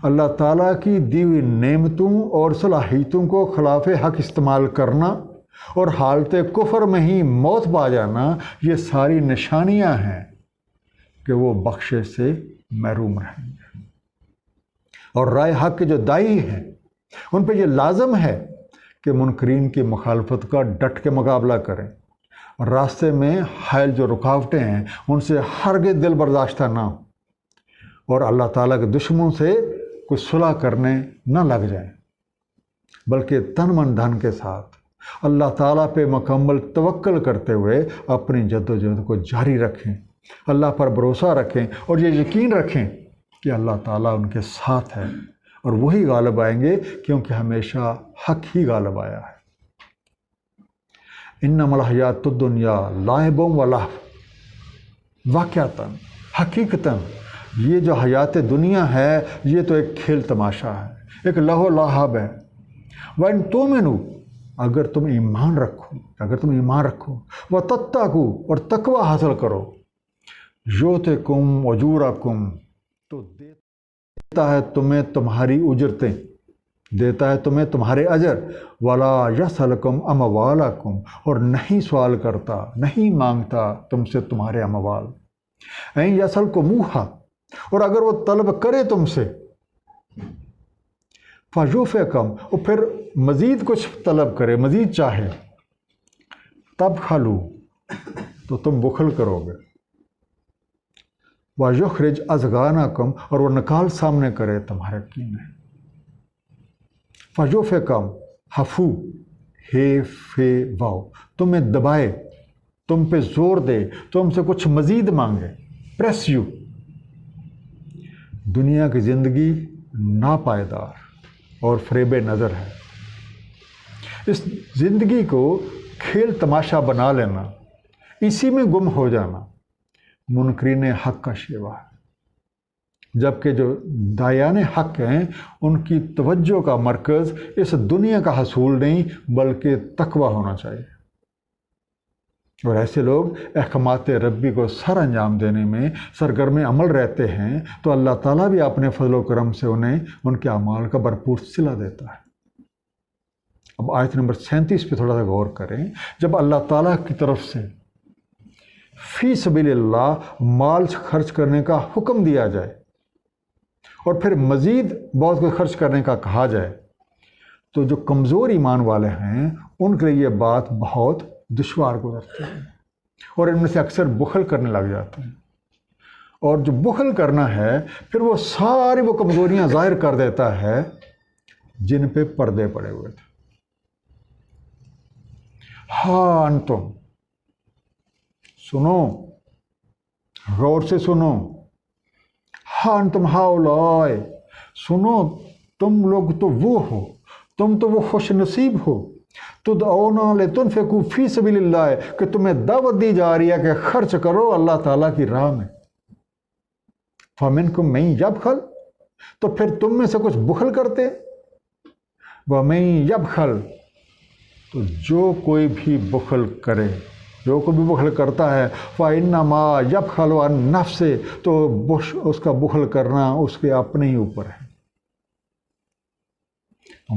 اللہ تعالیٰ کی دی ہوئی نعمتوں اور صلاحیتوں کو خلاف حق استعمال کرنا اور حالت کفر میں ہی موت پا جانا، یہ ساری نشانیاں ہیں کہ وہ بخشش سے محروم رہیں گے۔ اور رائے حق کے جو دائی ہیں ان پہ یہ لازم ہے کہ منکرین کی مخالفت کا ڈٹ کے مقابلہ کریں، اور راستے میں حائل جو رکاوٹیں ہیں ان سے ہرگز دل برداشتہ نہ ہو، اور اللہ تعالیٰ کے دشمنوں سے کوئی صلح کرنے نہ لگ جائیں، بلکہ تن من دھن کے ساتھ اللہ تعالیٰ پہ مکمل توکل کرتے ہوئے اپنی جد و جہد کو جاری رکھیں، اللہ پر بھروسہ رکھیں، اور یہ یقین رکھیں کہ اللہ تعالیٰ ان کے ساتھ ہے، اور وہی غالب آئیں گے، کیونکہ ہمیشہ حق ہی غالب آیا ہے۔ انما الحیات الدنیا لعب و لہو، واقعتاً، حقیقتاً یہ جو حیات دنیا ہے یہ تو ایک کھیل تماشا ہے، ایک لہو لعب ہے۔ وَإِن تُؤْمِنُوا، اگر تم ایمان رکھو، وَتَتَّقُوا، اور تقوی حاصل کرو، یُؤْتِکُمْ أُجُورَکُمْ، تو دیتا ہے تمہیں تمہاری اجرتیں، دیتا ہے تمہیں تمہارے اجر، وَلَا يَسْأَلُكُمْ أَمْوَالَكُمْ، اور نہیں سوال کرتا، نہیں مانگتا تم سے تمہارے اموال، اَن يَسْأَلْكُمُوهَا، اور اگر وہ طلب کرے تم سے، فَيُوفِكُمْ، اور پھر مزید کچھ طلب کرے، مزید چاہے، تبخلوا، تو تم بخل کرو گے، وَيُخْرِجْ أَضْغَانَكُمْ، اور وہ نکال سامنے کرے تمہارے کینے، فَيُوفِكُمْ، حفو ہے فے واو، تمہیں دبائے، تم پہ زور دے، تم سے کچھ مزید مانگے، پریس یو۔ دنیا کی زندگی ناپائیدار اور فریب نظر ہے، اس زندگی کو کھیل تماشا بنا لینا، اسی میں گم ہو جانا منکرین حق کا شیوا ہے، جبکہ جو دایان حق ہیں ان کی توجہ کا مرکز اس دنیا کا حصول نہیں بلکہ تقوی ہونا چاہیے، اور ایسے لوگ احکامات ربی کو سر انجام دینے میں سرگرم عمل رہتے ہیں تو اللہ تعالیٰ بھی اپنے فضل و کرم سے انہیں ان کے اعمال کا بھرپور صلہ دیتا ہے۔ اب آیت نمبر 37 پہ تھوڑا سا غور کریں، جب اللہ تعالیٰ کی طرف سے فی سبیل اللہ مال خرچ کرنے کا حکم دیا جائے اور پھر مزید بہت کچھ خرچ کرنے کا کہا جائے، تو جو کمزور ایمان والے ہیں ان کے لیے یہ بات بہت دشوار گزرتی ہے، اور ان میں سے اکثر بخل کرنے لگ جاتے ہیں، اور جو بخل کرنا ہے پھر وہ ساری وہ کمزوریاں ظاہر کر دیتا ہے جن پہ پردے پڑے ہوئے تھے۔ ہاں انتم، سنو، غور سے سنو، ہاں انتم ہاؤلائے، سنو، تم لوگ تو وہ ہو، تم تو وہ خوش نصیب ہو، تدعون لتنفقوا فی سبیل اللہ، کہ تمہیں دعوت دی جا رہی ہے کہ خرچ کرو اللہ تعالیٰ کی راہ میں، فمنکم من یبخل، تو پھر تم میں سے کچھ بخل کرتے، ومن یبخل، تو جو کوئی بھی بخل کرے، جو کوئی بھی بخل کرتا ہے فَإِنَّمَا يَبْخَلُ عَن نَفْسِهِ، تو اس کا بخل کرنا اس کے اپنے ہی اوپر ہے۔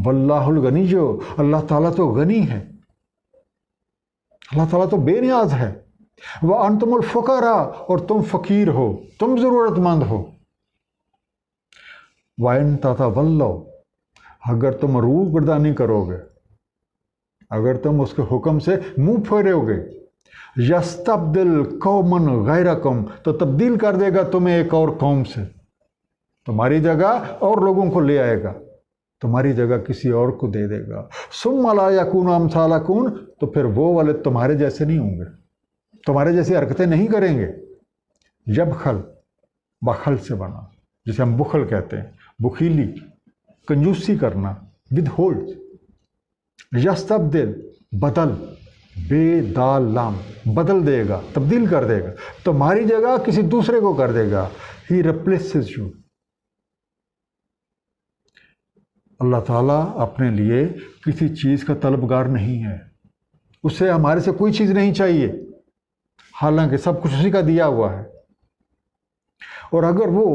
واللہ الغنی، جو اللہ تعالیٰ تو غنی ہے، اللہ تعالیٰ تو بے نیاز ہے۔ وَأَنْتُمُ الْفُقَرَاءُ، اور تم فقیر ہو، تم ضرورت مند ہو۔ وَإِن تَتَوَلَّوْا، اگر تم روح گردانی کرو گے، اگر تم اس کے حکم سے منہ پھیرو گے، یستبدل قوما غیرکم، تو تبدیل کر دے گا تمہیں ایک اور قوم سے، تمہاری جگہ اور لوگوں کو لے آئے گا، تمہاری جگہ کسی اور کو دے دے گا۔ ثم لا یکونوا امثالکم، تو پھر وہ والے تمہارے جیسے نہیں ہوں گے، تمہارے جیسی حرکتیں نہیں کریں گے۔ یبخل، بخل سے بنا، جسے ہم بخل کہتے ہیں، بخیلی، کنجوسی کرنا، ود ہولڈ۔ یستبدل، بدل، بے دال لام، بدل دے گا، تبدیل کر دے گا، تمہاری جگہ کسی دوسرے کو کر دے گا۔ ہی ریپلیسز یو۔ اللہ تعالیٰ اپنے لیے کسی چیز کا طلبگار نہیں ہے، اسے ہمارے سے کوئی چیز نہیں چاہیے، حالانکہ سب کچھ اسی کا دیا ہوا ہے۔ اور اگر وہ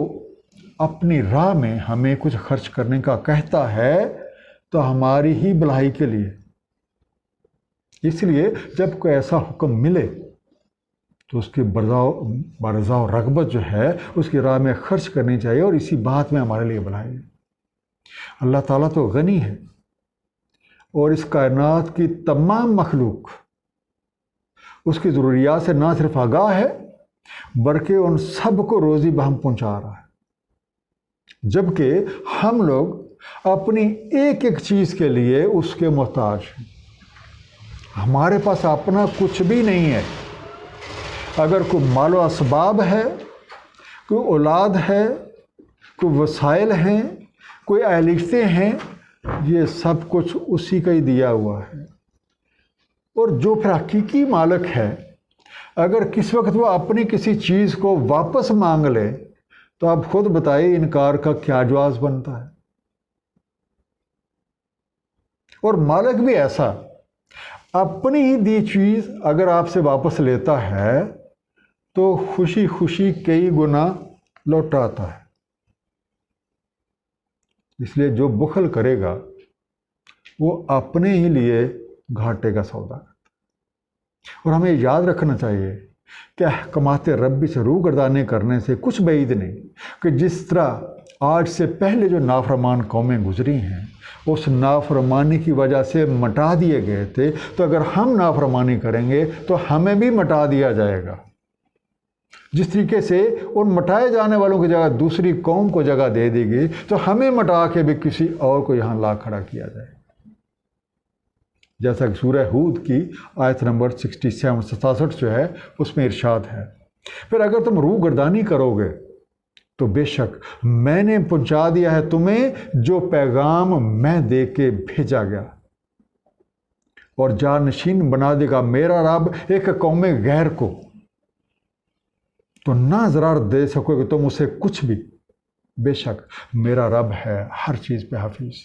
اپنی راہ میں ہمیں کچھ خرچ کرنے کا کہتا ہے تو ہماری ہی بھلائی کے لیے۔ اس لیے جب کوئی ایسا حکم ملے تو اس کی برضا و رغبت جو ہے اس کی راہ میں خرچ کرنی چاہیے، اور اسی بات میں ہمارے لیے بھلائی ہے۔ اللہ تعالیٰ تو غنی ہے، اور اس کائنات کی تمام مخلوق اس کی ضروریات سے نہ صرف آگاہ ہے بلکہ ان سب کو روزی بہم پہنچا رہا ہے، جبکہ ہم لوگ اپنی ایک ایک چیز کے لیے اس کے محتاج ہیں۔ ہمارے پاس اپنا کچھ بھی نہیں ہے۔ اگر کوئی مال و اسباب ہے، کوئی اولاد ہے، کوئی وسائل ہیں، کوئی اہلیتیں ہیں، یہ سب کچھ اسی کا ہی دیا ہوا ہے۔ اور جو پھر حقیقی مالک ہے، اگر کس وقت وہ اپنی کسی چیز کو واپس مانگ لے تو آپ خود بتائیے انکار کا کیا جواز بنتا ہے۔ اور مالک بھی ایسا، اپنی ہی دی چیز اگر آپ سے واپس لیتا ہے تو خوشی خوشی کئی گنا لوٹاتا ہے۔ اس لیے جو بخل کرے گا وہ اپنے ہی لیے گھاٹے کا سودا کرتا ہے۔ اور ہمیں یاد رکھنا چاہیے کہ احکامات ربی سے روگردانی کرنے سے کچھ بعید نہیں، کہ جس طرح آج سے پہلے جو نافرمان قومیں گزری ہیں اس نافرمانی کی وجہ سے مٹا دیے گئے تھے، تو اگر ہم نافرمانی کریں گے تو ہمیں بھی مٹا دیا جائے گا۔ جس طریقے سے ان مٹائے جانے والوں کی جگہ دوسری قوم کو جگہ دے دی گئی، تو ہمیں مٹا کے بھی کسی اور کو یہاں لا کھڑا کیا جائے، جیسا کہ سورہ ہود کی آیت نمبر 67 جو ہے اس میں ارشاد ہے۔ پھر اگر تم روح گردانی کرو گے تو بے شک میں نے پہنچا دیا ہے تمہیں جو پیغام میں دے کے بھیجا گیا، اور جانشین بنا دے گا میرا رب ایک قوم غیر کو، تو نہ ضرر دے سکو کہ تم اسے کچھ بھی، بے شک میرا رب ہے ہر چیز پہ حافظ۔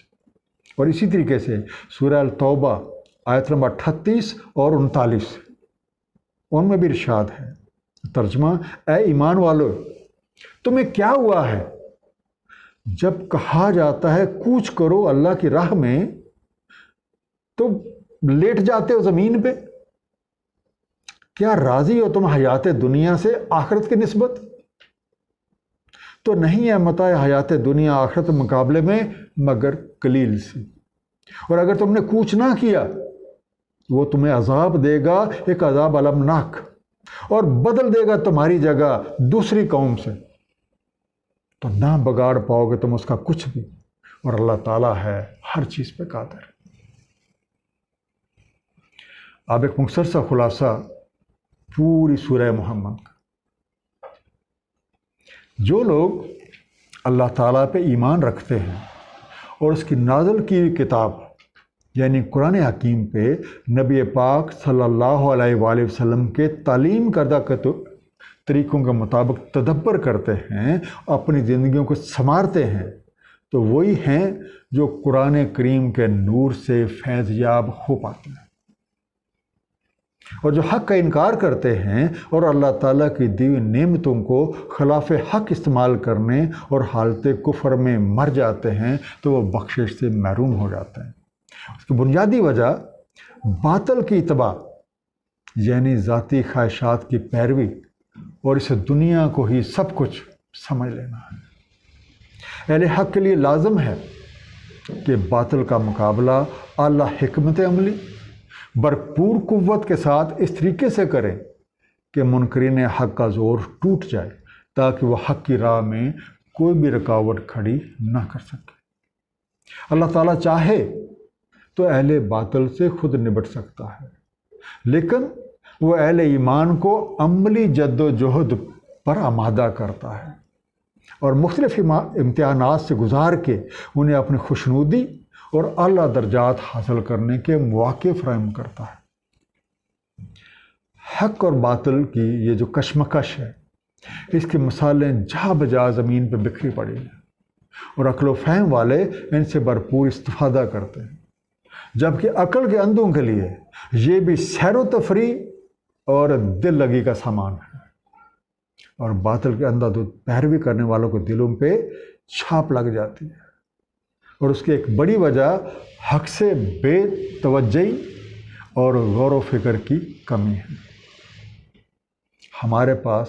اور اسی طریقے سے سورہ التوبہ آیت نمبر 38 اور 39 ان میں بھی ارشاد ہے، ترجمہ: اے ایمان والو، تمہیں کیا ہوا ہے جب کہا جاتا ہے کوچ کرو اللہ کی راہ میں تو لیٹ جاتے ہو زمین پہ؟ کیا راضی ہو تم حیات دنیا سے آخرت کی نسبت؟ تو نہیں ہے متاع حیات دنیا آخرت مقابلے میں مگر قلیل سی۔ اور اگر تم نے کوچ نہ کیا وہ تمہیں عذاب دے گا، ایک عذاب المناک، اور بدل دے گا تمہاری جگہ دوسری قوم سے، تو نہ بگاڑ پاؤ گے تم اس کا کچھ بھی، اور اللہ تعالیٰ ہے ہر چیز پہ قادر۔ اب ایک مختصر سا خلاصہ پوری سورہ محمد کا۔ جو لوگ اللہ تعالیٰ پہ ایمان رکھتے ہیں اور اس کی نازل کی ہوئی کتاب یعنی قرآن حکیم پہ نبی پاک صلی اللہ علیہ وآلہ وسلم کے تعلیم کردہ طریقوں کے مطابق تدبر کرتے ہیں، اپنی زندگیوں کو سنوارتے ہیں، تو وہی ہیں جو قرآن کریم کے نور سے فیض یاب ہو پاتے ہیں۔ اور جو حق کا انکار کرتے ہیں اور اللہ تعالیٰ کی دی ہوئی نعمتوں کو خلاف حق استعمال کرنے اور حالت کفر میں مر جاتے ہیں تو وہ بخشش سے محروم ہو جاتے ہیں۔ اس کی بنیادی وجہ باطل کی اتباع یعنی ذاتی خواہشات کی پیروی اور اس دنیا کو ہی سب کچھ سمجھ لینا ہے۔ اہل حق کے لیے لازم ہے کہ باطل کا مقابلہ اعلیٰ حکمت عملی بھرپور قوت کے ساتھ اس طریقے سے کریں کہ منکرین حق کا زور ٹوٹ جائے تاکہ وہ حق کی راہ میں کوئی بھی رکاوٹ کھڑی نہ کر سکے۔ اللہ تعالیٰ چاہے تو اہل باطل سے خود نبٹ سکتا ہے، لیکن وہ اہل ایمان کو عملی جد و جہد پر آمادہ کرتا ہے اور مختلف امتحانات سے گزار کے انہیں اپنی خوشنودی اور اعلیٰ درجات حاصل کرنے کے مواقع فراہم کرتا ہے۔ حق اور باطل کی یہ جو کشمکش ہے، اس کی مثالیں جہاں بجا زمین پہ بکھری پڑی ہیں اور عقل و فہم والے ان سے بھرپور استفادہ کرتے ہیں، جبکہ عقل کے اندھوں کے لیے یہ بھی سیر و تفریح اور دل لگی کا سامان ہے، اور باطل کے اندھا دھند پیروی کرنے والوں کے دلوں پہ چھاپ لگ جاتی ہے، اور اس کی ایک بڑی وجہ حق سے بے توجہی اور غور و فکر کی کمی ہے۔ ہمارے پاس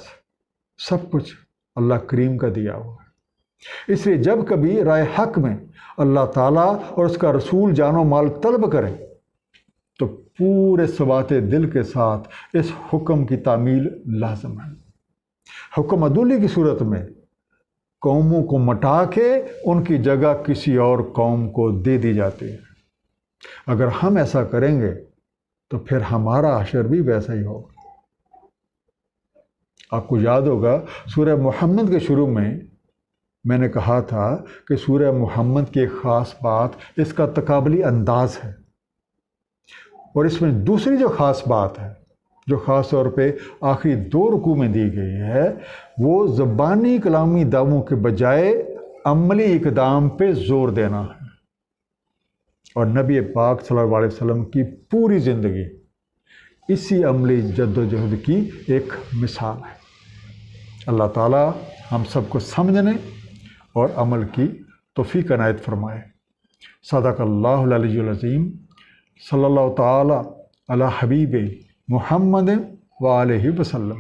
سب کچھ اللہ کریم کا دیا ہوا ہے، اس لیے جب کبھی رائے حق میں اللہ تعالیٰ اور اس کا رسول جان و مال طلب کریں تو پورے ثبات دل کے ساتھ اس حکم کی تعمیل لازم ہے۔ حکم عدولی کی صورت میں قوموں کو مٹا کے ان کی جگہ کسی اور قوم کو دے دی جاتی ہے۔ اگر ہم ایسا کریں گے تو پھر ہمارا حشر بھی ویسا ہی ہوگا۔ آپ کو یاد ہوگا سورہ محمد کے شروع میں نے کہا تھا کہ سورہ محمد کی ایک خاص بات اس کا تقابلی انداز ہے، اور اس میں دوسری جو خاص بات ہے جو خاص طور پہ آخری 2 رکوع میں دی گئی ہے، وہ زبانی کلامی دعووں کے بجائے عملی اقدام پہ زور دینا ہے، اور نبی پاک صلی اللہ علیہ وسلم کی پوری زندگی اسی عملی جد و جہد کی ایک مثال ہے۔ اللہ تعالیٰ ہم سب کو سمجھنے اور عمل کی توفیق عنایت فرمائے۔ صدق اللہ العلی العظیم۔ صلی اللہ تعالیٰ علی حبیب محمد وآلہ وسلم۔